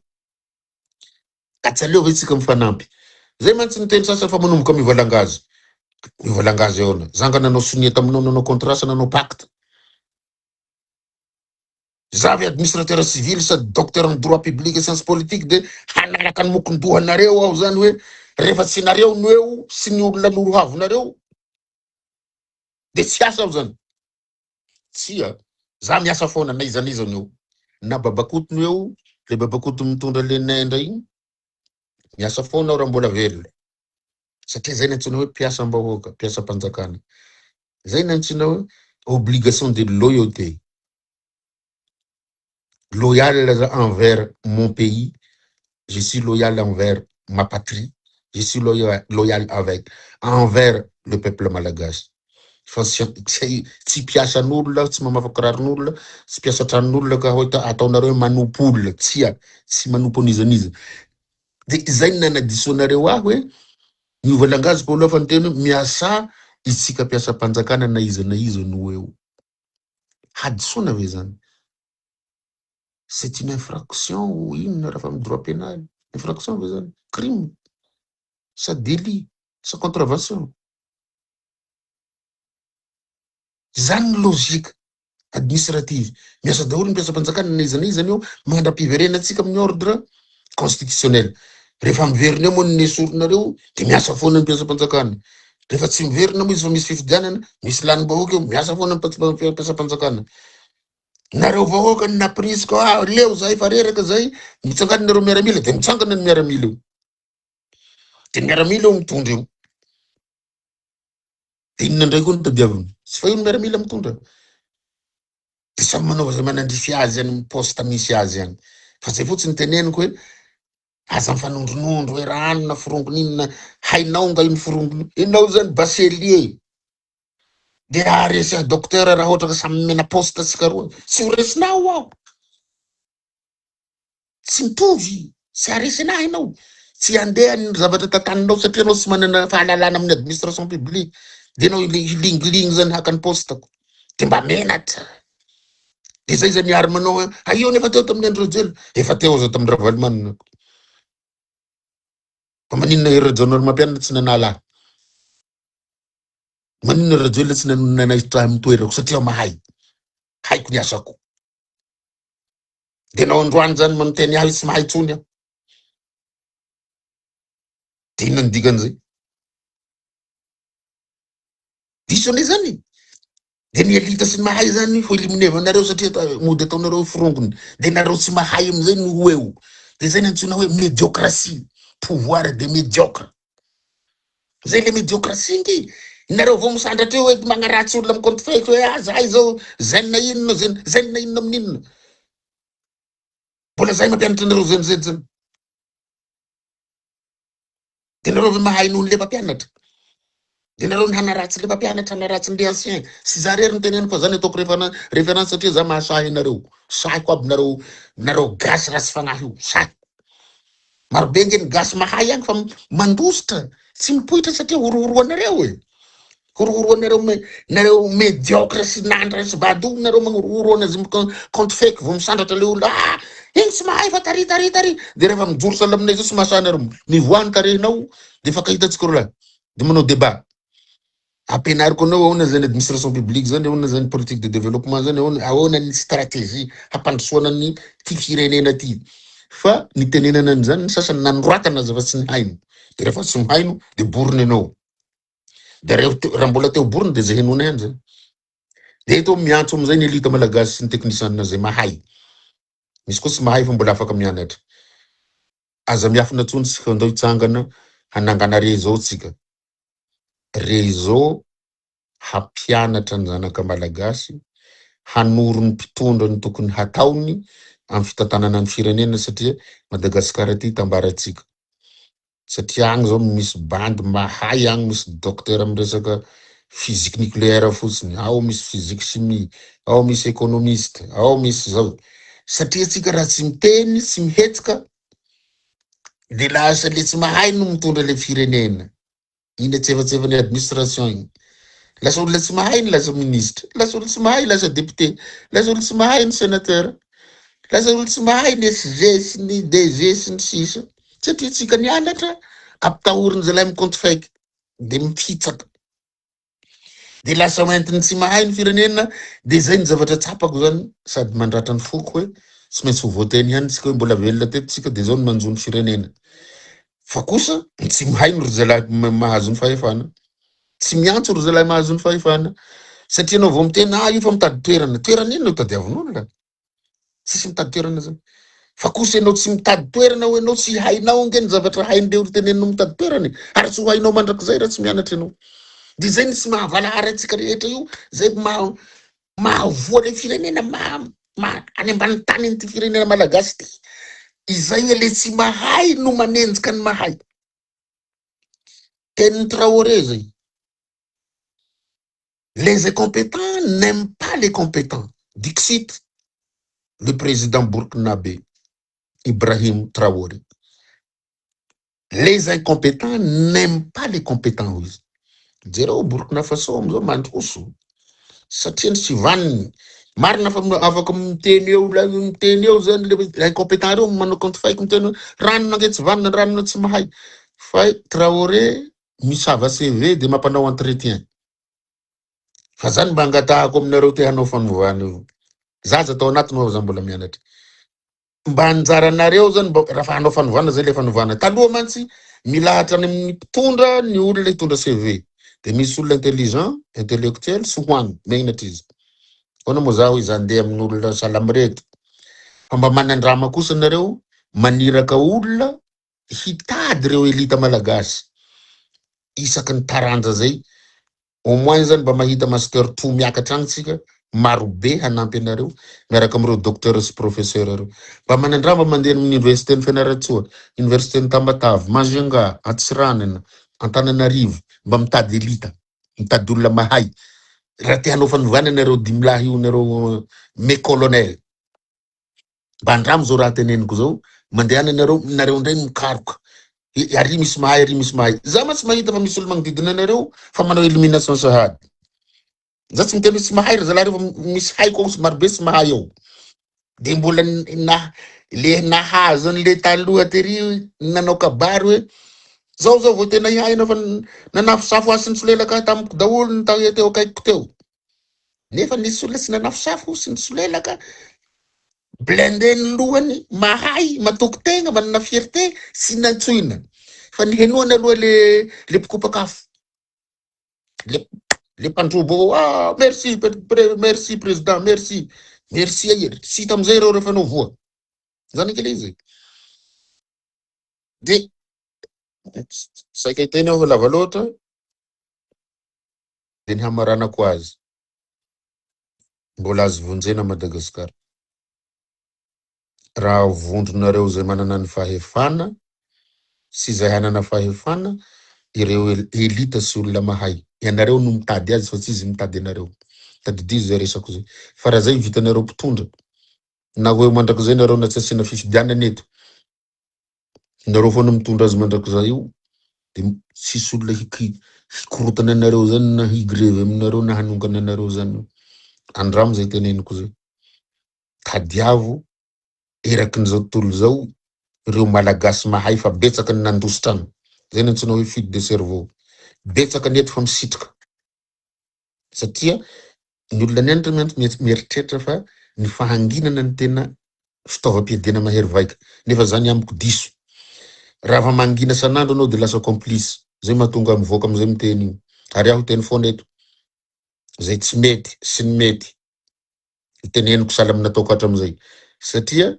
Speaker 1: ka tsy aleo ve tsika mifanampy zay mantsy niteny sasany fa manomboka mivalangazy eo na zanga nanao signé taminao nanao contrat sa nanao pacte zavy administrateur civil sady docteur en droit public et science politique de hanaraka ny mokondohanareo aho zany hoe rehefa tsy nareo no eo sy ny olona norohavonareo de tsy asa aho zany tsia za miasa foana na izanizany eo na babakoto no eo le babakoto mitondra le nendra igny miasa foana aho raha mbola velona satria zay nantsina hoe mpiasam-bahoaka mpiasam-panjakana zay nantsina hoe obligation de loyauté loyal envers mon pays, je suis loyal envers ma patrie, je suis loyal envers le peuple malagasy. Tsy piasan'olona, tsy mamafa kiraron'olona, tsy piasa tranon'olona ka hoe ataonareo manompo olona, tsy manompo an'izaniza. De zay nanadisoanareo aho hoe miovalangazy ko aloha fa niteny hoe miasa isika mpiasam-panjakana na iza no eo. Hadisoana ve zany? C'est une infraction ou une droit pénal. Infraction, crime, ça délit, ça contravention. Zany logique administrative. Miasa daholo ny mpiasam-panjakana na iza io mandram-piverenatsika amin'ny ordre constitutionnel. Rehefa miverina moa ny nesoronareo de miasa foana ny mpiasam-panjakana. Rehefa tsy miverina moa izy fa misy fifidianana, misy lanim-bahoaka eo, miasa foana ny mpiasam-panjakana. Nareo vahoaka ny naprisko leo zay fa reraka zay mitsangana nareo miaramila de mitsangana ny miaramila io de miaramila eo mitondra eo de inona ndray koa ny tadiaviny tsy fa io ny miaramila mitondra de samy manao zay manandrify azy any poste misy azy any fa zay fotsiny teneniko hoe aza mifanondronondro hoe rano na firongony inona hainao nga iny firongony inao zany bachelier de aresy a docteur raha ohatra ka samy mena poste tsika roa tsy horesinao aho tsy mitovy tsy aresinao ianao tsy andeha ny zavatra tantaninao satria anao tsy manana fahalalana amin'ny administration publique de anao ilingilingy zany haka ny postako de mba menatra de zay zany ary manao io nefa teo tamin'ny andro jelo efa teo za tamin'ny Ravalomanina Maninona ireo mampianatra nanala. Maninona ireo tsy nanahitra amin'ny toerako satria mahay. Haiko ny asako. De nao androany zany manoteny ahy tsy mahay tsony aho. De inona ny dikan'izay? Diso ane zany. De ny elita sy ny mahay zany ho eliminevana satria mody ataonareo firongony. De nareo tsy mahay amizay no ho eo. De zay nantsona hoe médiocratie. Pouvoir de médiocre. Zay le médiocratie ngy. Nareo vao misandratry hoe magnaratsy olona amin'ny compte fake hoe zahay zao zenina inona zenina inona amin'inona. Mbola zay mampianatra nareo zany. De nareo mahay noho le mpampianatra. De nareo ny hanaratsy le mpampianatra, hanaratsy le ancien. Sy za rery niteneny fa zany ataoko référence satria za mahasahy nareo. Sahiko aby nareo gasy ratsy fanahy io. Sahiko. Marobe ngeny gasy mahay agny fa mandositra. Tsy mipoitra satria horohoroanareo e. Horohoroanareo médiocre sy nandra sy bado nareo magnorohoroana azy compte fake vao misandratra le olo. Iny tsy mahay fa tary. De rehefa mijoro sala aminay zao tsy mahasahy nareo. Mivoany tarehinao de fa kahitatsika rola. De manao débat. Ampianariko anao ahoana zany administration publique zany, ahoana zany politique de développement zany, ahoana ny stratégie hampandrosoana ny ty firenena ty. Fa ny tenenana an'izany ny sasany nanoratana azy fa tsy ny haino. De rehefa tsy haino de borony anao. De raha mbola teo borony de zay henona ihany zany. De eto miantso amizay ny elita malagasy sy ny technicienne zay mahay. Misy koa tsy mahay fa mbola afaka mianatra. Aza miafina tsony sika andao hitsangana hanangana réseau tsika. Réseau hampianatra ny zanaka malagasy, hanoro ny mpitondra ny tokony hataony amin'ny fitantanana ny firenena satria Madagasikara ty tambaratsika. Satria agny zao misy bandy mahay agny, misy docteur amin'ny resaka physique nucléaire fotsiny, ao misy physique chimie, ao misy économiste, ao misy zao. Satria tsika raha tsy miteny, tsy mihetsika, de lasa le tsy mahay no mitondra le firenena. Iny tsefatsefany administration iny. Lasa olona tsy mahay ny lasa ministre, lasa olona tsy mahay lasa député, lasa olona tsy mahay ny sénateur, lasa olona tsy mahay ny SG sy ny DG sy ny sisa. Satria tsika nianatra ampitahoriny zalahy amin'ny compte fake de mifitsaka. De lasa mainty tsy mahay ny firenena, de zay ny zavatra tsapako zany sady mandratra ny foko hoe tsy maintsy ho voateny ihany tsika hoe mbola velona teto tsika de zao ny manjo ny firenena. Fa kosa tsy mahay ny ry zalahy mahazo ny fahefana. Tsy miantso ry zalahy mahazo ny fahefana. Satria anao vao mitena io fa mitady toerana. Toerana ino no tadiavin'olona? Tsisy mitady toerana zany. Fa kosa ianao tsy mitady toerana hoe ianao tsy hainao nge ny zavatra haindreo tenenino mitady toerana. Ary tsy ho hainao mandrakizay raha tsy mianatra ianao. De zay ny tsy mahavalahara antsika rehetra io, zay mahavoa le firenena any ambany tany ny ty firenena malagasy ty. Izay hoe le tsy mahay no manenjika ny mahay. Tenin'ny Traoré zay. Les incompétents n'aiment pas les compétents. Dixit le président burkinabé Ibrahim Traoré. Les incompétents n'aiment pas les compétents. Zero Burkina Faso amizao mandroso. Satria ny tsy vaniny. Marina fa afaka miteny eo zany le incompétent reo manao compte fake miteny ranona nge tsy vanina, ranona tsy mahay. Fa Traoré misava CV de mampanao entretien. Fa zany mba angatahako aminareo te hanao fanovana io. Zaza tao anatiny ao zany mbola mianatra. Mba anjaranareo zany raha hanao fanovana zay le fanovana. Taloha mantsy milahatra any amin'ny mpitondra ny olona hitondra CV. De misy olona intelligent, intellectuel, sy hoany, megnatra izy. Ona moa zaho izy andeha amin'olona salamy reto. Fa mba manandrama kosa nareo, maniraka olona, hitady reo elita malagasy. Isaky ny taranja zay, au moins zany mba mahita master 2 miakatra agny tsika, marobe hanampy anareo, miaraka amireo docteur sy professeur reo. Mba manandrama mandeha amin'ny université ny Fianaratsoa, université ny Tamatave, Majunga, Antsiranana, Antananarivo, mba mitady elita, mitady olona mahay. Raha te hanao fanovana nareo dimlahy io nareo mes colonel. Mba andramo zao raha teneniko zao, mandehana nareo ndray mikaroka. Ary misy mahay, ary misy mahay. Za ma tsy mahita fa misy olo magnodidina nareo fa manao elimination sahady. Za tsy miteny tsy mahay zalahy reo misy haiko ao marobe tsy mahay ao. De mbola le nahazo le taloha tery nanao kabary hoe Zao vao tena iaina fa nanafosafo azy sy ny solelaka tamiko daholo ny teo akaikiko teo. Nefa nisy olona tsy nanafosafo sy ny solelaka, blende ny lohany, mahay, matoky tegna, manana fierté, sy nantsoina. Fa ny henoana aloha le mpikopakafo. Le mpandrobo, merci, merci président, merci. Merci ahery. Sy hita amizay reo rehefa anao voa. Zany kely izy. De saika teny aho lava loatra, de ny hamaranako azy. Mbola azo vonjena Madagasikara. Raha vondronareo zay manana ny fahefana, sy zay hanana fahefana, ireo elita sy olona mahay. Ianareo no mitady azy fa tsy izy mitady anareo. Tadidizo zay resako zay. Fa raha zay vitanareo mpitondra, na hoe mandrakizay nareo na tsy asiana fifidianana eto, nareo foana mitondra azy mandrakizay io, de sisy olona hikorotana anareo zany na higreve aminareo na hanongana anareo zany. Andramo zay teneniko zay. Tadiavo erakin'izao tontolo zao, ireo malagasy mahay fa betsaka ny nandositrano. Zay nantsina hoe fuite de cerveau. Betsaka ny eto fa misitrika. Satria ny olona ny andro mieritreritra fa ny fahanginana ny tena fitaovam-piadiana mahery vaika. Nefa zany amiko diso. Raha mangina sanandro anao de lasa complice. Zay mahatonga mivoaka amizay miteny io. Ary aho teny foana eto. Zay tsy mety, sy ny mety. Teneniko sahala aminataoko hatramizay. Satria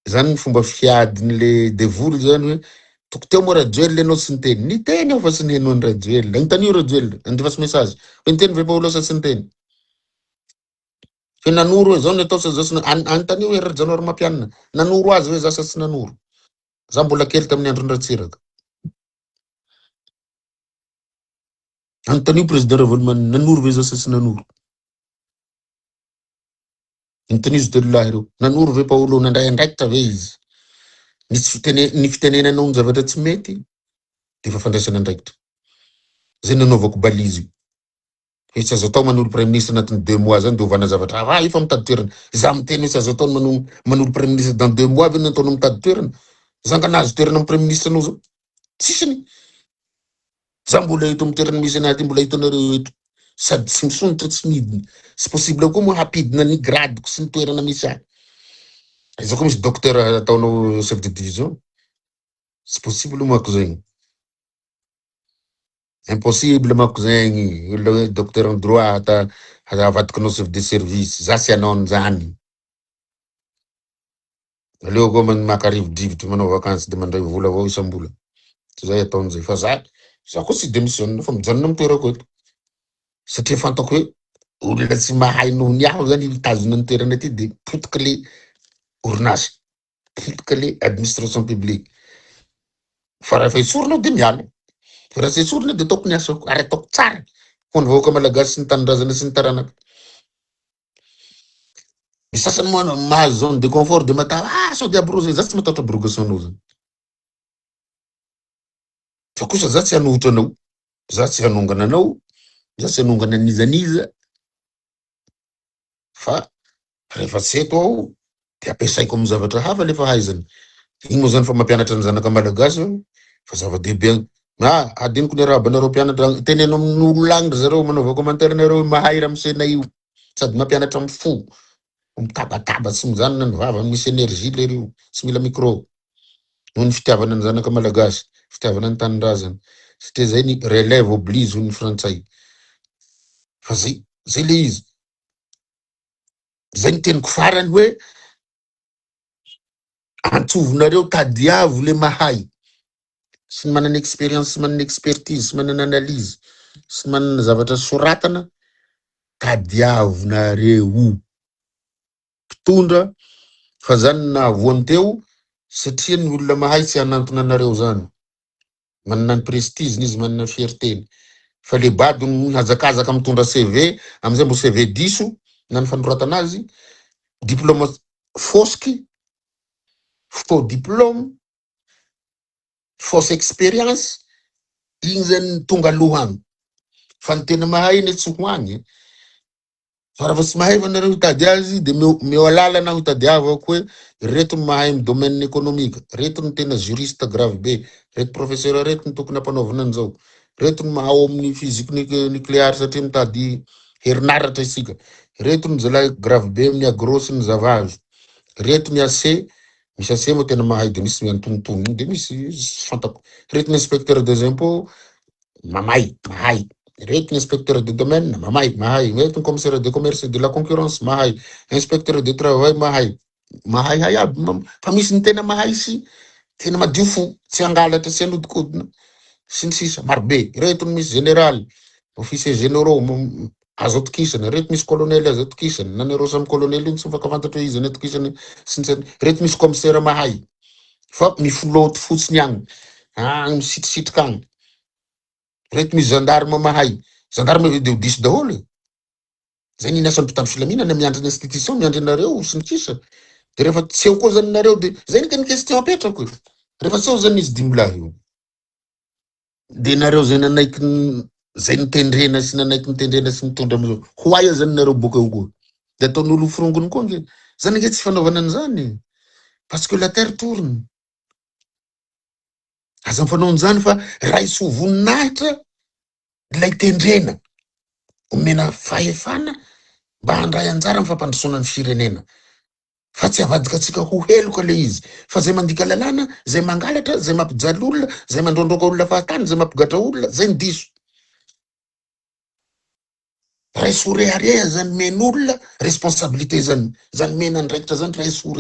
Speaker 1: zany ny fomba fiadin'le devoly zany hoe toko teo moa Rajoelina anao sy niteny. Niteny aho fa sy nihenoan'ny Rajoelina. Nitany io Rajoelina, andefasy message. Fa niteny ve Paolo sa sy niteny. Fe nanoro hoe zao ny atao sa zao sy antany hoe hery janoary mampianina. Nanoro azy hoe zasa sy nanoro. Za mbola kely tamin'ny andro ndratsiraka. Antany io président Ravolomany nanoro ve zasa sy nanoro. Nitanizo telolah ireo. Nanoro ve Paolo nandray andraikitra ve izy. Ny fitenenanao ny zavatra tsy mety, de fa fandraisana andraikitra. Zay nanaovako balizy. Hoe tsy azo atao manolo premier ministre anatin'ny 2 mois zany de ovana zavatra. Io fa mitady toerana. Za miteny hoe tsy azo atao manolo premier ministre dans 2 mois ve nataonao mitady toerana. Zanganazo toerana amin'ny premier ministre anao zao. Tsisiny. Za mbola eto amin'ny toerana misy anaty mbola eto anareo eto. Sady tsy misonitra tsy midina. C'est possible koa moa hapidina ny gradiko sy ny toerana misy ahy. Izy koa misy docteur ataonao chef de division. C'est possible moa ko zegny. Impossible mako zegny. Olona hoe docteur en droit avadikinao chef de service. Za sy anao an'izany. Aleo koa maka rivodrivotry manao vakansy de mandray vola avao isam-bola. Zay ataon'izay. Fa za koa tsy démissionne fa mijanona amin'ny toerako eto. Satria fantako hoe olona tsy mahay noho ny aho zany mitazona ny toerana ty de potika le orinasa, potika le administration publique. Fa raha efa itsorinao de miala. Fa raha tsy itsorina de ataoko ny asako, ary ataoko tsara. Ho ny vahoaka malagasy sy ny tanindrazana sy ny taranaka. Ny sasany moa mahazo zone de confort de matao, sao diabo rô zay, za tsy matahotra abrogation anao zany. Fa kosa za tsy hanohitra anao, za tsy hanongana anao, za tsy hanongana nizaniza. Fa rehefa tsy eto aho, de ampiasaiko amin'ny zavatra hafa le fahaizana. Igny moa zany fa mampianatra ny zanaka malagasy, fa zava-dehibe. Adiniko ny rabanareo mpianatra, tenenao amin'olo langitra zareo manaova commentaire nareo mahay ramosena io. Sady mampianatra amin'ny fo. Mitabataba sy mijanona ny vava, misy énergie le rio, tsy mila micro. Noho ny fitiavana ny zanaka malagasy, fitiavana ny tanindrazana. Satria zay ny relève oblige ny frantsay. Fa zay le izy. Zay ny teniko farany hoe antsovinareo tadiavo le mahay. Sy manana expérience, sy manana expertise, sy manana analyse, sy manana zavatra soratana, tadiavonareo. Mpitondra, fa zany na voany teo, satria ny olona mahay tsy hanantona anareo zany. Manana ny prestige izy, manana fierté. Fa le bado ny hazakazaka mitondra CV, amizay mbo CV diso, na ny fanoratana azy, diplôme fosiky, faux diplôme, fausse expérience, igny zany tonga lohany. Fa ny tena mahay iny tsy hoany. Fa raha tsy mahay anareo hitady azy de meo alalana ho tadiavako hoe reto mahay amin'ny domaine économique, reto ny tena juriste grave be, reto professeur reto ny tokony ampanaovana an'izao, reto ny ao amin'ny physique nucléaire satria mitady herinaratra isika, reto ny zalahy grave be amin'ny agro sy ny zavahazo, reto ny AC, misy AC moa tena mahay de misy antonontonony de misy fantako, reto ny inspecteur des impôts mahay, reto ny inspecteur de domaine mahay, reto ny commissaire de commerce de la concurrence mahay, inspecteur de travail mahay aby, fa misy ny tena mahay sy tena madio fo, tsy angalatra sy anodikodina sy ny sisa marobe, reto ny misy général, officier généraux azo atokisana, reto misy colonel azo atokisana, nanareo samy colonel iny tsy mifankafantatra hoe izy ny atokisany sy ny reto misy commissaire mahay, fa mifoloty fotsiny agny misitrisitrika agny, reto misy gendarme mahay, gendarme de diso daholo zay ny asany mpitandro filaminana miandry ny institution miandry anareo sy ny sisa, de rehefa tsy eo koa zany nareo de zay ny kany question apetrako rehefa tsy eo zany izy dimbolahy io de nareo zay nanaiky zay nitendrena sy nanaiky nitendrena sy mitondra amizao ho aia zany nareo boka eo koa de ataon'olo firongony koa nge zany nge tsy fanaovana an'izany parce que la terre tourne aza mifanao an'izany fa raisy ho voninahitra ilay tendrena omena fahefana mba handray anjara amin'ny fampandrosoana ny firenena fa tsy avadika atsika ho heloka le izy fa zay mandika lalàna zay mangalatra zay mampijaly olona zay mandrondroka olona fahatany zay mampigatra olona zay ny diso raisy ho rehareha zany men'olona responsabilité zany mena andraikitra zany raisy ho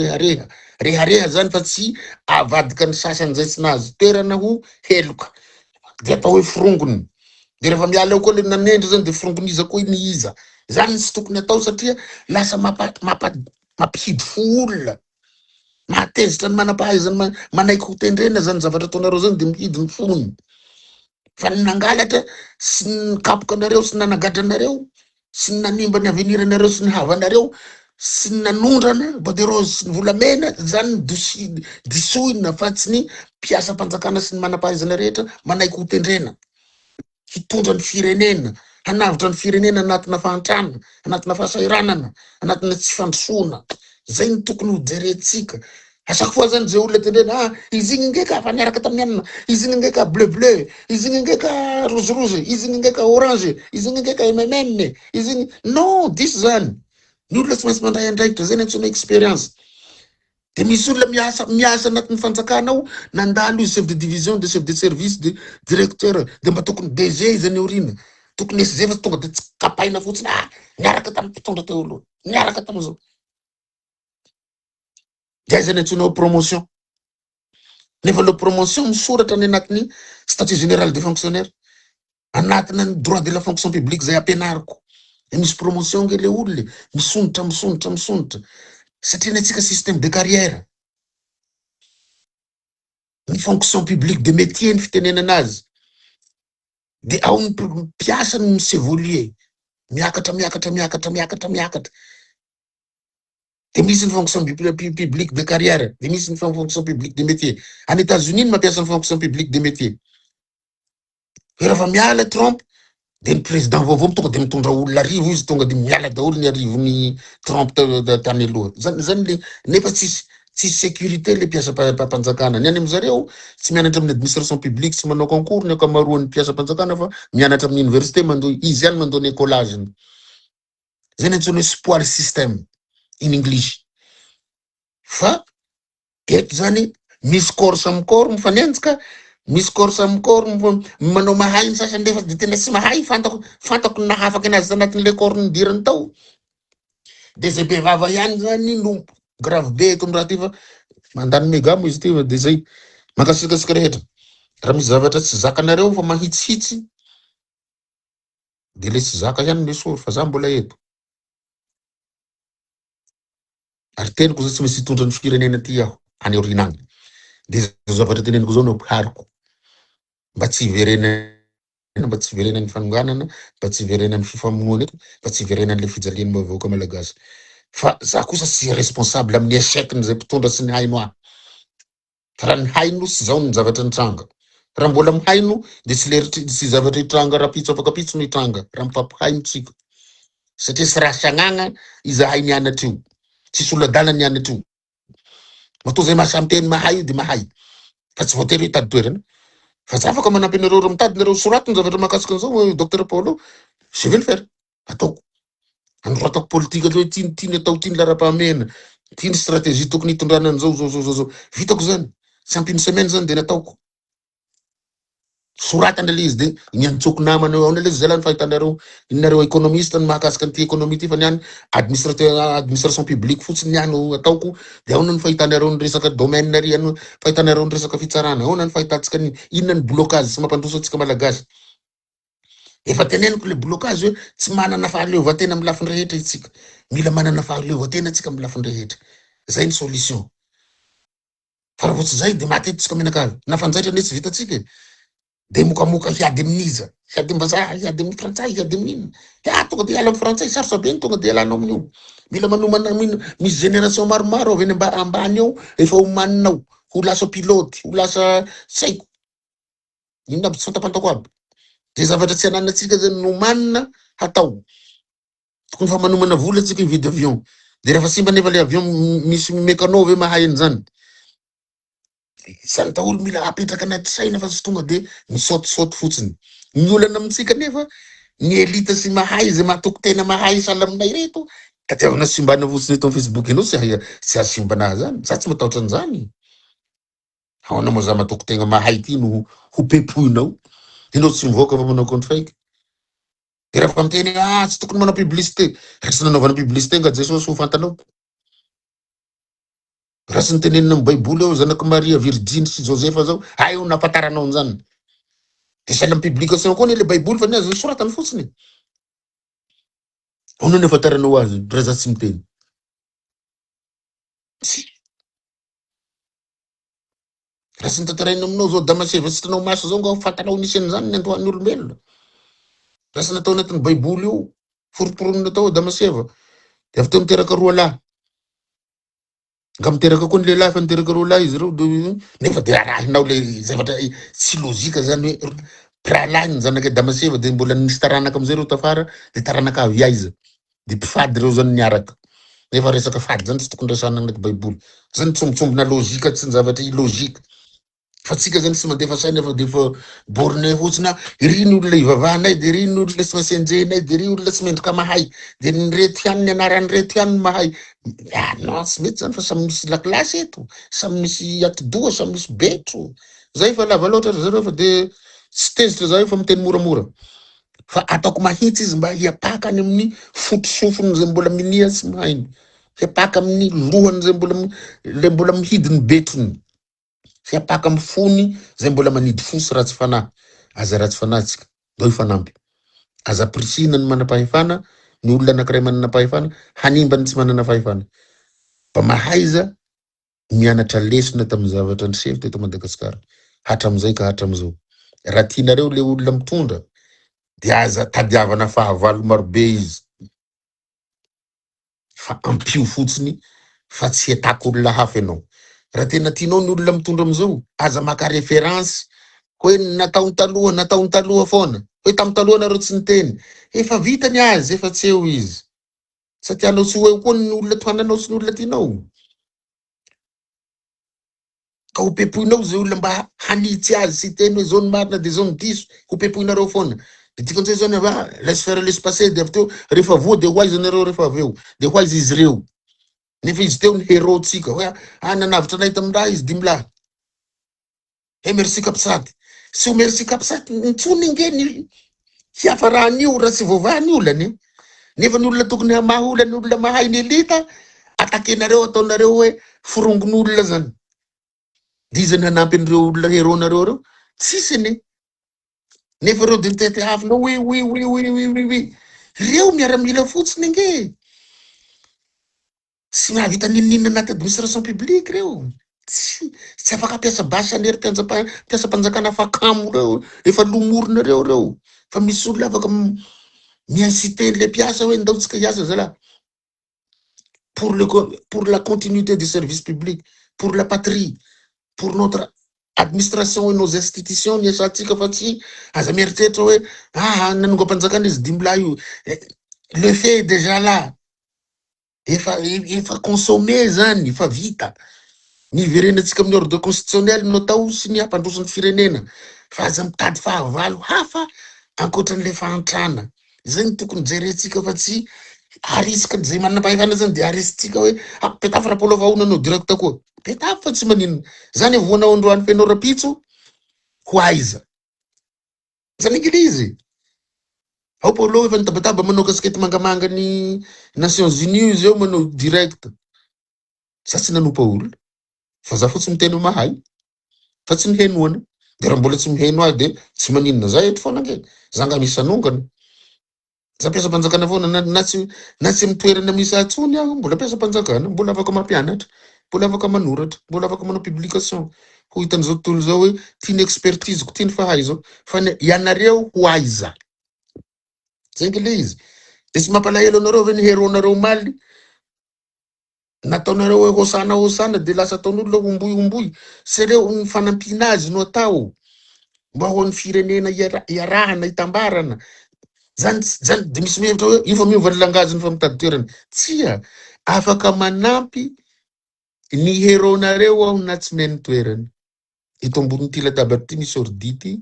Speaker 1: rehareha zany fa tsy avadika ny sasany zay tsy nahazo toerana ho heloka de atao hoe firongony de rehefa miala eo koa le nanendry zany de firongoniza koa ny iza zany tsy tokony atao satria lasa mampihidy fo olona mahatezitra ny manam-pahaizany manaiky ho tendrena zany zavatra ataonareo zany de mihidy ny fony fa ny nangalatra sy ny kapoka anareo sy nanagadra anareo sy ny nanimba ny aveniranareo sy ny havanareo sy ny nanondrana boderozy sy ny volamena zany disoina fa tsy ny mpiasa mpanjakana sy ny manam-pahaizana rehetra manaiky ho tendrena hitondra ny firenena hanavitra ny firenena anatina fahantrana anatina fahasairanana anatina tsy fandrosoana zay ny tokony ho jerentsika asaky fois zany zay olona tendrena izy igny ngeka fa niaraka tamin'ny izy igny ngeka bleu izy igny ngeka rose izy igny ngeka orange izy igny ngeka MMN izy igny non diso zany ny olona tsy maintsy mandray andraikitra zay ny antsoina expérience de misy olona miasa anatin'ny fanjakana ao nandalo izy chef de division de chef de service de directeur de mba tokony DG izy any orina tokony SG fa tonga de tsy kapaina fotsiny niaraka tamin'ny mpitondra teo aloha niaraka tam'izao de zany antsoina promotion nefa le promotion misoratra any anatiny statut général des fonctionnaires anatina ny droit de la fonction publique zay ampianariko de misy promotion nge le olona misondratra satria ny atsika système de carrière ny fonction publique de métier ny fitenenana azy de ao ny mpiasa ny misevoluer miakatra de misy ny fonction publique de carrière de misy ny fonction publique de métier any États-Unis ny mampiasa ny fonction publique de métier rehefa miala Trump de ny président vaovao tonga de mitondra olona arivo izy tonga de miala daholo ny arivony Trump tany aloha zany le nefa tsy sécurité le mpiasa mpanjakana ny any am'zareo tsy mianatra amin'ny administration publique tsy manao concours ny akamaroan'ny mpiasa mpanjakana fa mianatra amin'ny université mandoa izy ihany mandoa ny écolage zay ny antsoina hoe spoil système in English fa eto zany misy corps samy corps mifanenjika misy corps samy corps manao mahay ny sasany nefa de tena tsy mahay fantako ny nahafaky anazy anatin'le corps nidirany tao de zay bevava ihany zany no grave be eto amin'ny raha ty fa mandany megamo izy ty de zay makasikasika rehetra raha misy zavatra tsy zakanareo fa mahitsihitsy de le tsy zaka ihany le sory fa za mbola eto ary teniko zay tsy maintsy hitondra ny firenena ty aho any aorina agny de zavatra teneniko zao no hariko mba tsy hiverena ny fanonganana mba tsy hiverena ny fifamonoana eto mba tsy hiverena le fijaliany vahoaka malagasy fa za kosa tsy responsable amin'ny échec zay mpitondra sy ny haino ahy fa raha ny haino sy zao ny zavatra nitranga raha mbola mihaino de tsy zavatra hitranga rapitso afaka pitso no hitranga raha mifampihaino tsika satria sy raha sagnagna izahay nianatra io, tsisy olon-dala nianatra io. Matoa zay mahasamy teny mahay io de mahay, fa tsy voatery hitady toerana. Fa za afaka manampy anareo raha mitady nareo soratiny zavatra mahakasika an'izao docteur Paolo, je vais le faire, ataoko. Anoratako politika hoe tiany atao tiany lara-pahamehana, tiany stratégie tokony hitondrana an'izao zao. Vitako zany, tsy ampy une semaine zany de nataoko. Soratana le izy de niantsoko namana ao le zay la ny fahitanareo inareo économiste ny mahakasika an'ity économie ty fa niany administration publique fotsiny niany ataoko de aona ny fahitanareo ny resaka domaine ry ano fahitanareo ny resaka fitsarana aona ny fahitantsika ny inona ny blocage sy mampandroso atsika malagasy. Efa teneniko le blocage hoe tsy manana fahaleovan-tena amin'ny lafiny rehetra itsika, mila manana fahaleovan-tena atsika amin'ny lafiny rehetra, zay ny solution. Fa raha votsy zay de matetisika menakavy nafanjaitra ne tsy vitatsika de mokamoka hiady amin'iza, hiady ambazaha, hiady amin'ny frantsay, hiady amin'inona. Tonga de hiala amin'ny frantsay, sarotra be ny tonga de hialanao amin'io. Mila manomana misy génération maromaro avy any ambany ao efa homaninao, ho lasa pilote, ho lasa saiko. Inona aby tsy fantapantako aby. De zavatra tsy ananatsika zany nomanina hatao. Tokony fa manomana vola atsika hividy avion. De rehefa simba nefa le avion misy mécano ve mahay an'izany. Zany daholo mila apetraka anaty saina fa tsy tonga de misaotisaoty fotsiny. Ny olana amitsika nefa ny elita sy mahay zay mahatoky tena mahay sahala aminay reto. Tadiavana simbana fotsiny eto Facebook enao tsy asimbana zany. Za tsy matahotra an'izany. Ahoana moa za mahatoky tena mahay ty no ho pepoinao. Enao tsy mivoaka fa manao compte fake. De rehefa miteny tsy tokony manao publicité. Raha tsy nanaovana publicité nga Jesosy ho fantanao. Raha sy nitenenina amin'ny baiboly ao zanaky Maria Virgine sy Josefa zao, io nampataranao an'izany. De sahala amin'ny publication koa le baiboly fa niazy soratany fotsiny. Ono ny afantaranao azy, raha za tsy miteny. Raha sy nitantaraina aminao zao Damaseva sy tanao maso zao nga fantanao nisy an'izany ny andohan'ny olombelona. Raha sy natao anatin'ny baiboly io, foroporonina tao Damaseva, de avy teo miteraka roa lahy. Nga miteraka koa ny lehilahy fa niteraka roa lahy izy reo nefa de arahinao le zavatra tsy lozika zany hoe pralahy ny zanaka Damaseva de mbola nisy taranaka amizay reo tafara de taranaka avy aiza de mpifady reo zany niaraka. Nefa resaka fady zany tsy tokony resana anaty baiboly. Zany tsombitsombina lozika tsy ny zavatra ilozika. Fa tsika zany tsy mandefa saina fa defa borné fotsiny ry ny olona ivavahanay de ry ny olona tsy maintsy enjehinay de ry olona tsy mendrika mahay de ny reto ihany ny anarany reto ihany mahay. Non tsy mety zany fa samy misy lakilasy eto, samy misy atidoha, samy misy betro. Zay fa lava loatra zareo fa de tsy tezitra zay fa miteny moramora. Fa ataoko mahitsy izy mba hiapaka any amin'ny fotosofony zay mbola minia tsy mahainy. Hiapaka amin'ny lohany zay mbola mihidiny betrony. Hiapaka amin'ny fony zay mbola manidy fosy ratsy fanahy. Aza ratsy fanahytsika, do ifanampy. Aza prisina ny manam-pahefana, ny olona anankiray manana pahefana, hanimba ny tsy manana pahefana. Mba mahaiza mianatra lesona tamin'ny zavatra ny sevo teto Madagasikara. Hatramizay ka hatramizao. Raha tianareo le olona mitondra, de aza tadiavana fahavalo marobe izy. Fa ampio fotsiny fa tsy atako olona hafa ianao. Raha tena tianao ny olona mitondra amizao, aza maka référence hoe nataony taloha foana. Hoe tamin'ny taloha nareo tsy niteny. Efa vitany azy, efa tsy eo izy. Satria anao tsy ho eo koa ny olona tohananao sy ny olona tianao. Ka ho pepoinao zay olona mba hanitsy azy sy teny hoe zao ny marina de zao ny diso, ho pepoinareo foana. De tikan'izay zany laisse faire laisse passer de avy teo rehefa voa de hoaiza nareo rehefa avy eo. De hoaiza izy reo. Nefa izy teo ny héros tsika hoe nanavitra anay tamin'ny raha izy 10 lahy. Merci Kapsady. Sy ho merci Kapsady nitsony ingeny hiafa raha an'io raha tsy voavaha ny olany. Nefa ny olona tokony hamaha olana, ny olona mahay ny elita, atakenareo ataonareo hoe forongon'olona zany. Dizany hanampy an'ireo olona héros nareo reo, tsisiny. Nefa reo de mitete hafinao oui. Reo miaramila fotsiny nge. Tsy mahavita ninina anaty administration publique reo. Tsy afaka piasa basy anery piasa panjakana fakamo reo. Efa lomorona reo. Fa misy olona afaka mi-inciter le piasa hoe ndaotsika hiasa zay la. Pour la continuité du service public, pour la patrie, pour notre administration et nos institutions ny asantsika fa tsy aza mieritreritra hoe nanonga-panjakana izy 10 lahy io. Le fait est déjà là. Efa consommé zany, efa vita. Niverenantsika amin'ny ordre constitutionnel no atao sy ny ampandrosan'ny firenena. Fa aza mitady fahavalo hafa ankoatran'le fahantrana. Zay ny tokony jerentsika fa tsy arisika zay manam-pahefana zany de arisitsika hoe petafy rapolo vahoana anao direkta koa. Petafy fa tsy maninona. Zany voanao androany fenao rapitso ho aiza. Zany ingilizy. Ao polo efa nitabataba manao kaskety mangamanga ny Nations Unies zao manao direct. Sa tsy nanompa olona. Fa za fotsy miteny mahay. Fa tsy mihenoana. De raha mbola tsy miheno ahy de tsy maninona zay eto foana nge. Zanga misy anongana. Za mpiasa-panjakana foana na tsy mitoerana misy atsony aho, mbola mpiasa-panjakana, mbola afaka mampianatra, mbola afaka manoratra, mbola afaka manao publication. Ho hitan'izao tontolo zao hoe tiany expertise ko tiany fahaizao. Fa ianareo ho aiza. Zay nge le izy. De tsy mampalahelo anareo ve ny heronareo maly. Nataonareo hoe hosana de lasa ataon'olona homboy. Se reo ny fanampiana azy no atao. Mba ho ny firenena iarahana, itambarana. Zany de misy mihevitra hoe io fa miova ny langaziny fa mitady toerana. Tsia, afaka manampy ny heronareo aho na tsy meny toerana. Ito ambony ty latabatra ty misy ordity,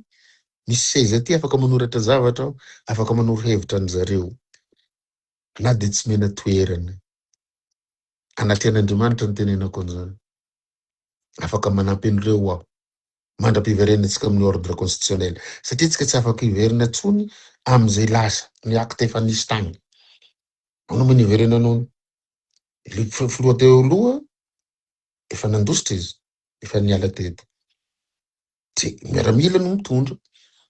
Speaker 1: misy seza ty afaka manoratra zavatra aho, afaka manoro hevitra ny zareo. Na de tsy mena toerana. Anaten'Andriamanitra ny tenenako an'izany. Afaka manampy an'ireo aho. Mandram-piverenantsika amin'ny ordre constitutionnel. Satria tsika tsy afaka hiverina tsony am'izay lasa ny acte efa nisy tany. Anao mo niverenanao filoha teo aloha, efa nandositra izy, efa niala teto. Tsy miaramila no mitondra.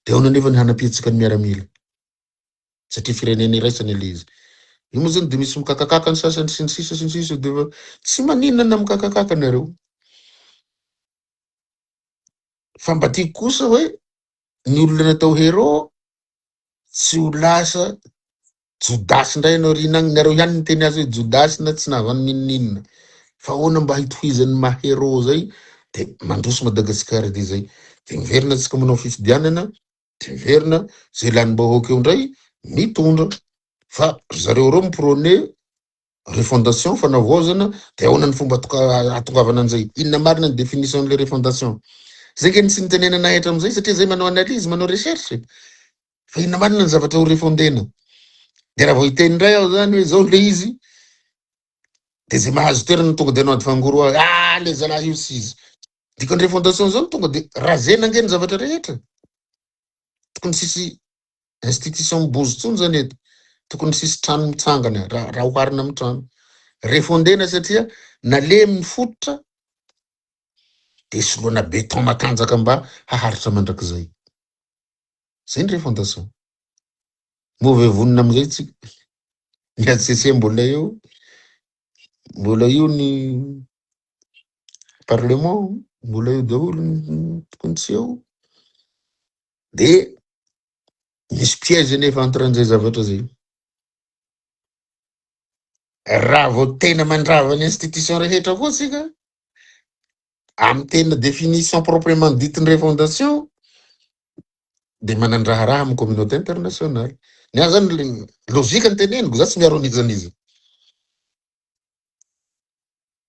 Speaker 1: De ao nanefa ny hanapiatsika ny miaramila. Satria firenena iraisany le izy. Io moa zany de misy mikakakaka ny sasany sy ny sisa de tsy maninona na mikakakaka nareo. Fa mba tiako kosa hoe ny olona natao hero tsy ho lasa jodasy ndray anao rinany, nareo ihany ny teny azy hoe jodasy na tsy nahavany ninina. Fa ahoana mba hitohizan'ny mahero zay de mandroso Madagasikara de zay. De miverina tsika manao fifidianana, de miverina zay lany bahoaka eo ndray mitondra. Fa zareo reo miprône refondation fanavaozana de ahoana ny fomba atongavana an'izay. Inona marina ny définition-n'le refondation. Zay nge tsy nitenena nahitra am'izay satria zay manao analyse, manao recherche. Fa inona marina ny zavatra ho refondena. De raha vao hiteny ndray aho zany hoe zao le izy, de zay mahazo toerana tonga de anao ady fangoro aho, le zalahy io tsy izy. Dikany refondation zao tonga de razena nge ny zavatra rehetra. Tokony sisy institution mibozo tsony zany eto. Tokony sisy trano mitsangana raha oharina amin'ny trano. Refondena satria nale mifototra de soloana beton matanjaka mba haharitra mandrakizay. Zay ny refondation. Move vonina am'izay tsika. Ny ACC mbola io ny parlement, mbola io daholo ny tokony tsy eo. De misy piège nefa entre an'izay zavatra zay. Raha vao tena mandrava ny institution rehetra koa tsika, amin'ny tena définition proprement dite ny refondation, de manandraha raha amin'ny communauté internationale. Ny ahy zany logika ny teneniko, za tsy miaro an'izan'izy.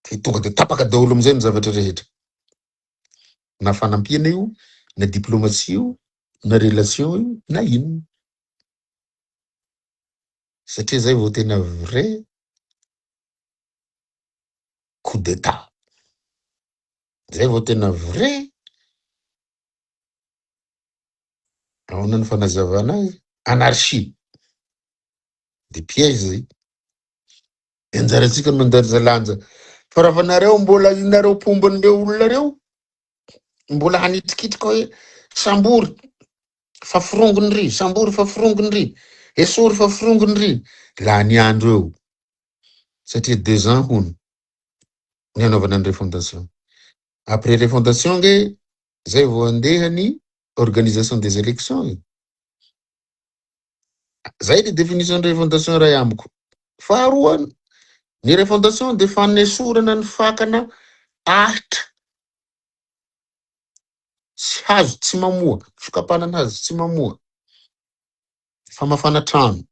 Speaker 1: De tonga de tapaka daholo am'izay ny zavatra rehetra. Na fanampiana io, na diplomatie io, na relation io, na inona. Satria zay vao tena vrai coup d'état. Zay vao tena vrai. Ahoana ny fanazavana azy? Anarchie. De piège zay. Anjaratsika ny mandanjalanja. Fa raha fa nareo mbola inareo pomban'le olona reo, mbola hanitrikitrika hoe sambory fa firongony ry, sambory fa firongony ry, esory fa firongony ry, la ny andro eo. Satria 2 ans hony ny anaovana ny refondation. Après refondation nge, zay vao andeha ny organisation des élections. Zay ny définition de refondation ray amiko. Faharoa, ny refondation de fanesorana ny fakana ahitra tsy hazo tsy mamoa, fikapanana hazo tsy mamoa, famafana trano.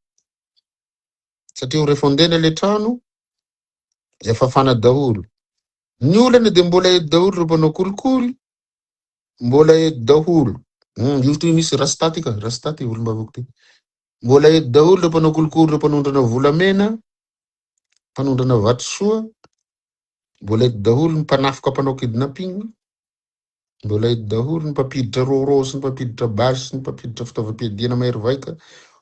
Speaker 1: satria refondena le trano zay fafana daholo. Ny olana de mbola eto daholo ro mpanao kolikoly, mbola eto daholo. Io ty misy rasta ty ka, rasta ty olombavako ty. Mbola eto daholo ro mpanao kolikoly, ro mpanondrana volamena, mpanondrana vatosoa, mbola eto daholo ny mpanafika mpanao kidnapping, mbola eto daholo ny mpampiditra roro sy ny mpampiditra basy sy ny mpampiditra fitaovam-piadiana mahery vaika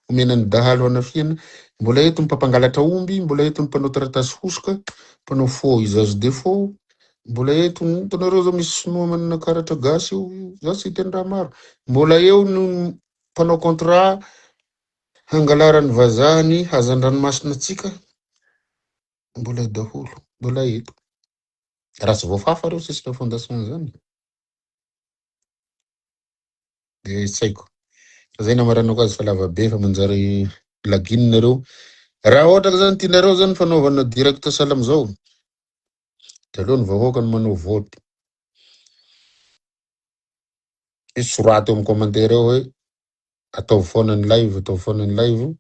Speaker 1: omena ny dahalo anafiana, mbola eto ny mpampangalatra omby, mbola eto ny mpanao taratasy hosoka, mpanao faux usage de faux, mbola eto ny hitanareo zao misy sinoa manana karatra gasy io, za tsy hiteny raha maro. Mbola eo ny mpanao contrat hangalarany vazahany hazan-dranomasina atsika, mbola daholo, mbola eto. Raha tsy voafafa reo sisy fondation zany. De tsy haiko. Zay namaranako azy fa lava be fa manjary laginina. Raha ohatra zany tianareo zany fanaovana direct salam zao, de aleo ny vahoaka ny manao vote. Izy soraty eo amin'ny commentaire eo hoe ataovy foana ny live, ataovy foana ny live,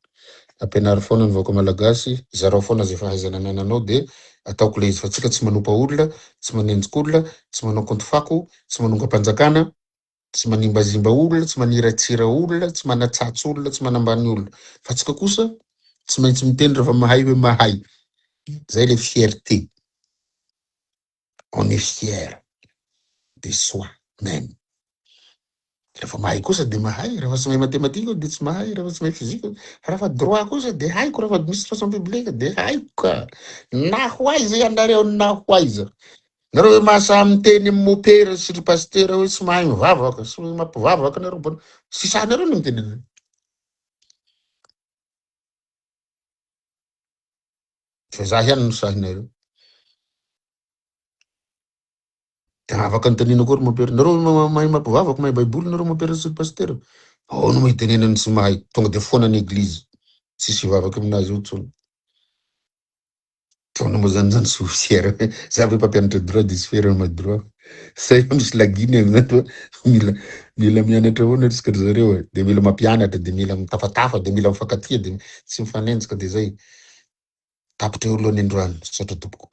Speaker 1: ampianary foana ny vahoaka malagasy, zarao foana zay fahaizana anananao de ataoko le izy fa tsika tsy manompa olona, tsy manenjika olona, tsy manao compte fako, tsy manonga mpanjakana, tsy manimbazimba olona, tsy maniratsira olona, tsy manatsatso olona, tsy manambany olona. Fa tsika kosa tsy maintsy miteny rehefa mahay hoe mahay. Zay le fierté. On est fier de soi-même. Rehefa mahay kosa de mahay, rehefa tsy mahay matematika de tsy mahay, rehefa tsy mahay fizika, rehefa droit kosa de haiko, rehefa administration publique de haiko ka. Nahoaiza ianareo nahoaiza. Nareo hoe mahasaha miteny mopera sy ry pasteur hoe tsy mahay mivavaka, tsy mampivavaka nareo bona. Tsy sahanareo no miteny anay. Fa za ihany no sahinareo. De afaka notenena koa ry mopera. Nareo mahay mampivavaka, mahay baiboly nareo mopera sy ry pasteur. Ao no mitenenany tsy mahay, tonga de foana ny eglizy. Tsisy hivavaka aminazy eo tsony. Tona moa zany tsy fiera. Za hoe mpampianatra droit de tsy fiera ma droit. Say misy laginy amin'ato. Mila mianatra avao narisika ry zareo. De mila mampianatra, de mila mitafatafa, de mila mifankatia, de tsy mifanenjika de zay. Tapitra eo alohan'ny androany, sotra tompoko.